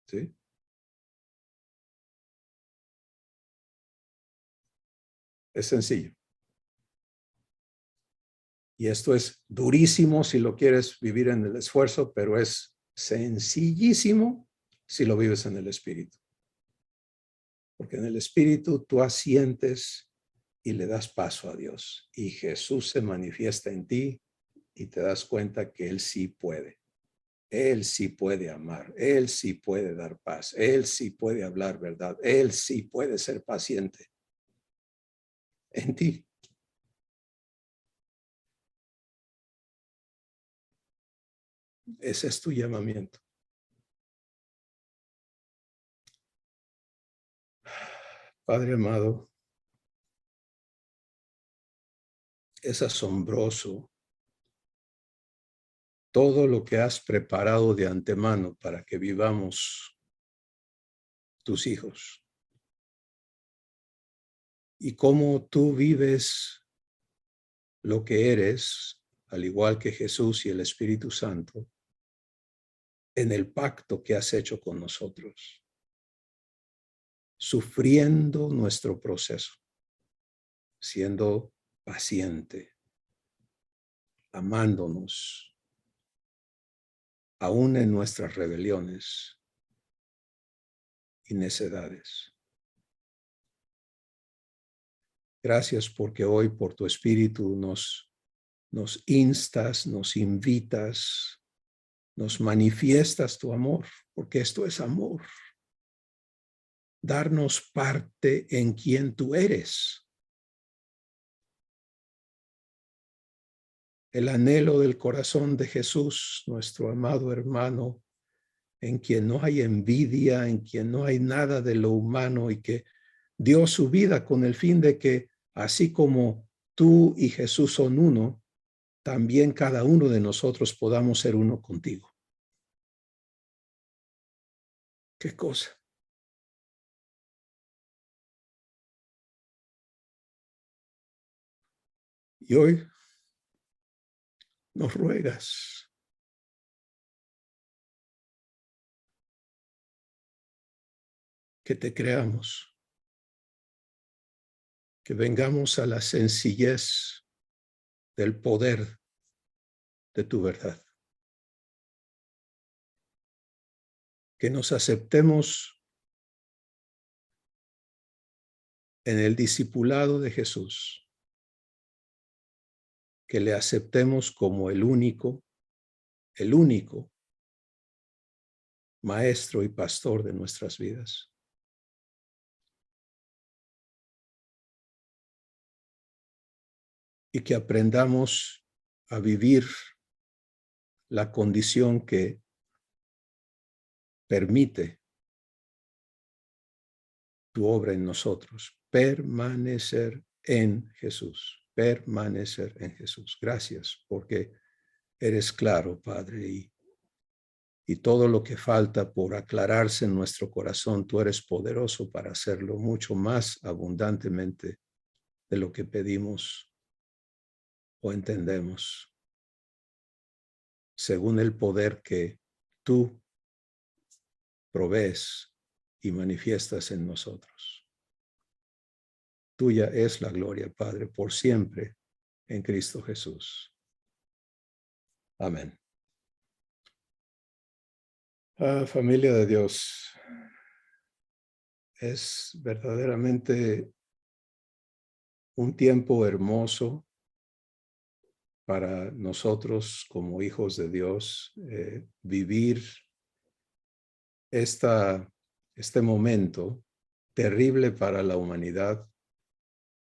¿Sí? Es sencillo. Y esto es durísimo si lo quieres vivir en el esfuerzo, pero es sencillísimo si lo vives en el Espíritu. Porque en el Espíritu tú asientes y le das paso a Dios. Y Jesús se manifiesta en ti y te das cuenta que Él sí puede. Él sí puede amar. Él sí puede dar paz. Él sí puede hablar verdad. Él sí puede ser paciente en ti. Ese es tu llamamiento. Padre amado, es asombroso todo lo que has preparado de antemano para que vivamos tus hijos. Y cómo tú vives lo que eres, al igual que Jesús y el Espíritu Santo, en el pacto que has hecho con nosotros, sufriendo nuestro proceso, siendo paciente, amándonos, aún en nuestras rebeliones y necedades. Gracias porque hoy por tu Espíritu nos instas, nos invitas, nos manifiestas tu amor, porque esto es amor. Darnos parte en quien tú eres. El anhelo del corazón de Jesús, nuestro amado hermano, en quien no hay envidia, en quien no hay nada de lo humano y que dio su vida con el fin de que, así como tú y Jesús son uno, también cada uno de nosotros podamos ser uno contigo. ¿Qué cosa? Y hoy nos ruegas que te creamos, que vengamos a la sencillez del poder de tu verdad, que nos aceptemos en el discipulado de Jesús, que le aceptemos como el único maestro y pastor de nuestras vidas. Y que aprendamos a vivir la condición que permite tu obra en nosotros, permanecer en Jesús, permanecer en Jesús. Gracias porque eres claro, Padre, y todo lo que falta por aclararse en nuestro corazón, tú eres poderoso para hacerlo mucho más abundantemente de lo que pedimos o entendemos, según el poder que tú provees y manifiestas en nosotros. Tuya es la gloria, Padre, por siempre en Cristo Jesús. Amén. Familia de Dios, es verdaderamente un tiempo hermoso para nosotros como hijos de Dios vivir este momento terrible para la humanidad,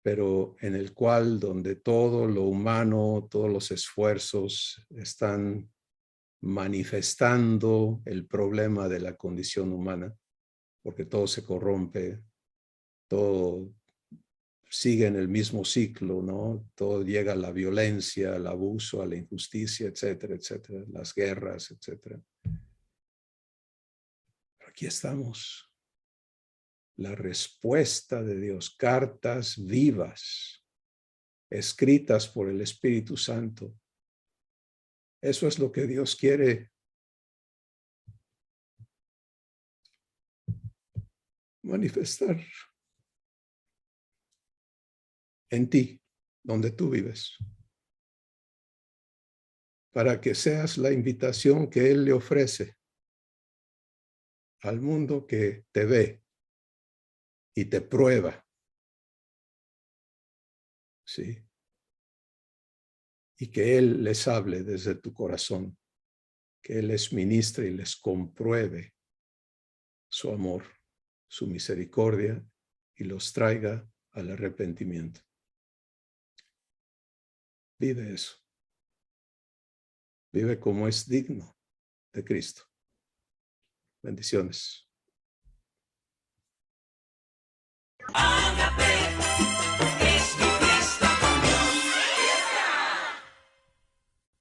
pero en el cual donde todo lo humano, todos los esfuerzos están manifestando el problema de la condición humana, porque todo se corrompe, todo sigue en el mismo ciclo, ¿no? Todo llega a la violencia, al abuso, a la injusticia, etcétera, etcétera, las guerras, etcétera. Pero aquí estamos la respuesta de Dios, cartas vivas, escritas por el Espíritu Santo. Eso es lo que Dios quiere manifestar en ti, donde tú vives, para que seas la invitación que Él le ofrece al mundo que te ve y te prueba. ¿Sí? Y que Él les hable desde tu corazón, que Él les ministre y les compruebe su amor, su misericordia y los traiga al arrepentimiento. Vive eso. Vive como es digno de Cristo. Bendiciones. Ágape.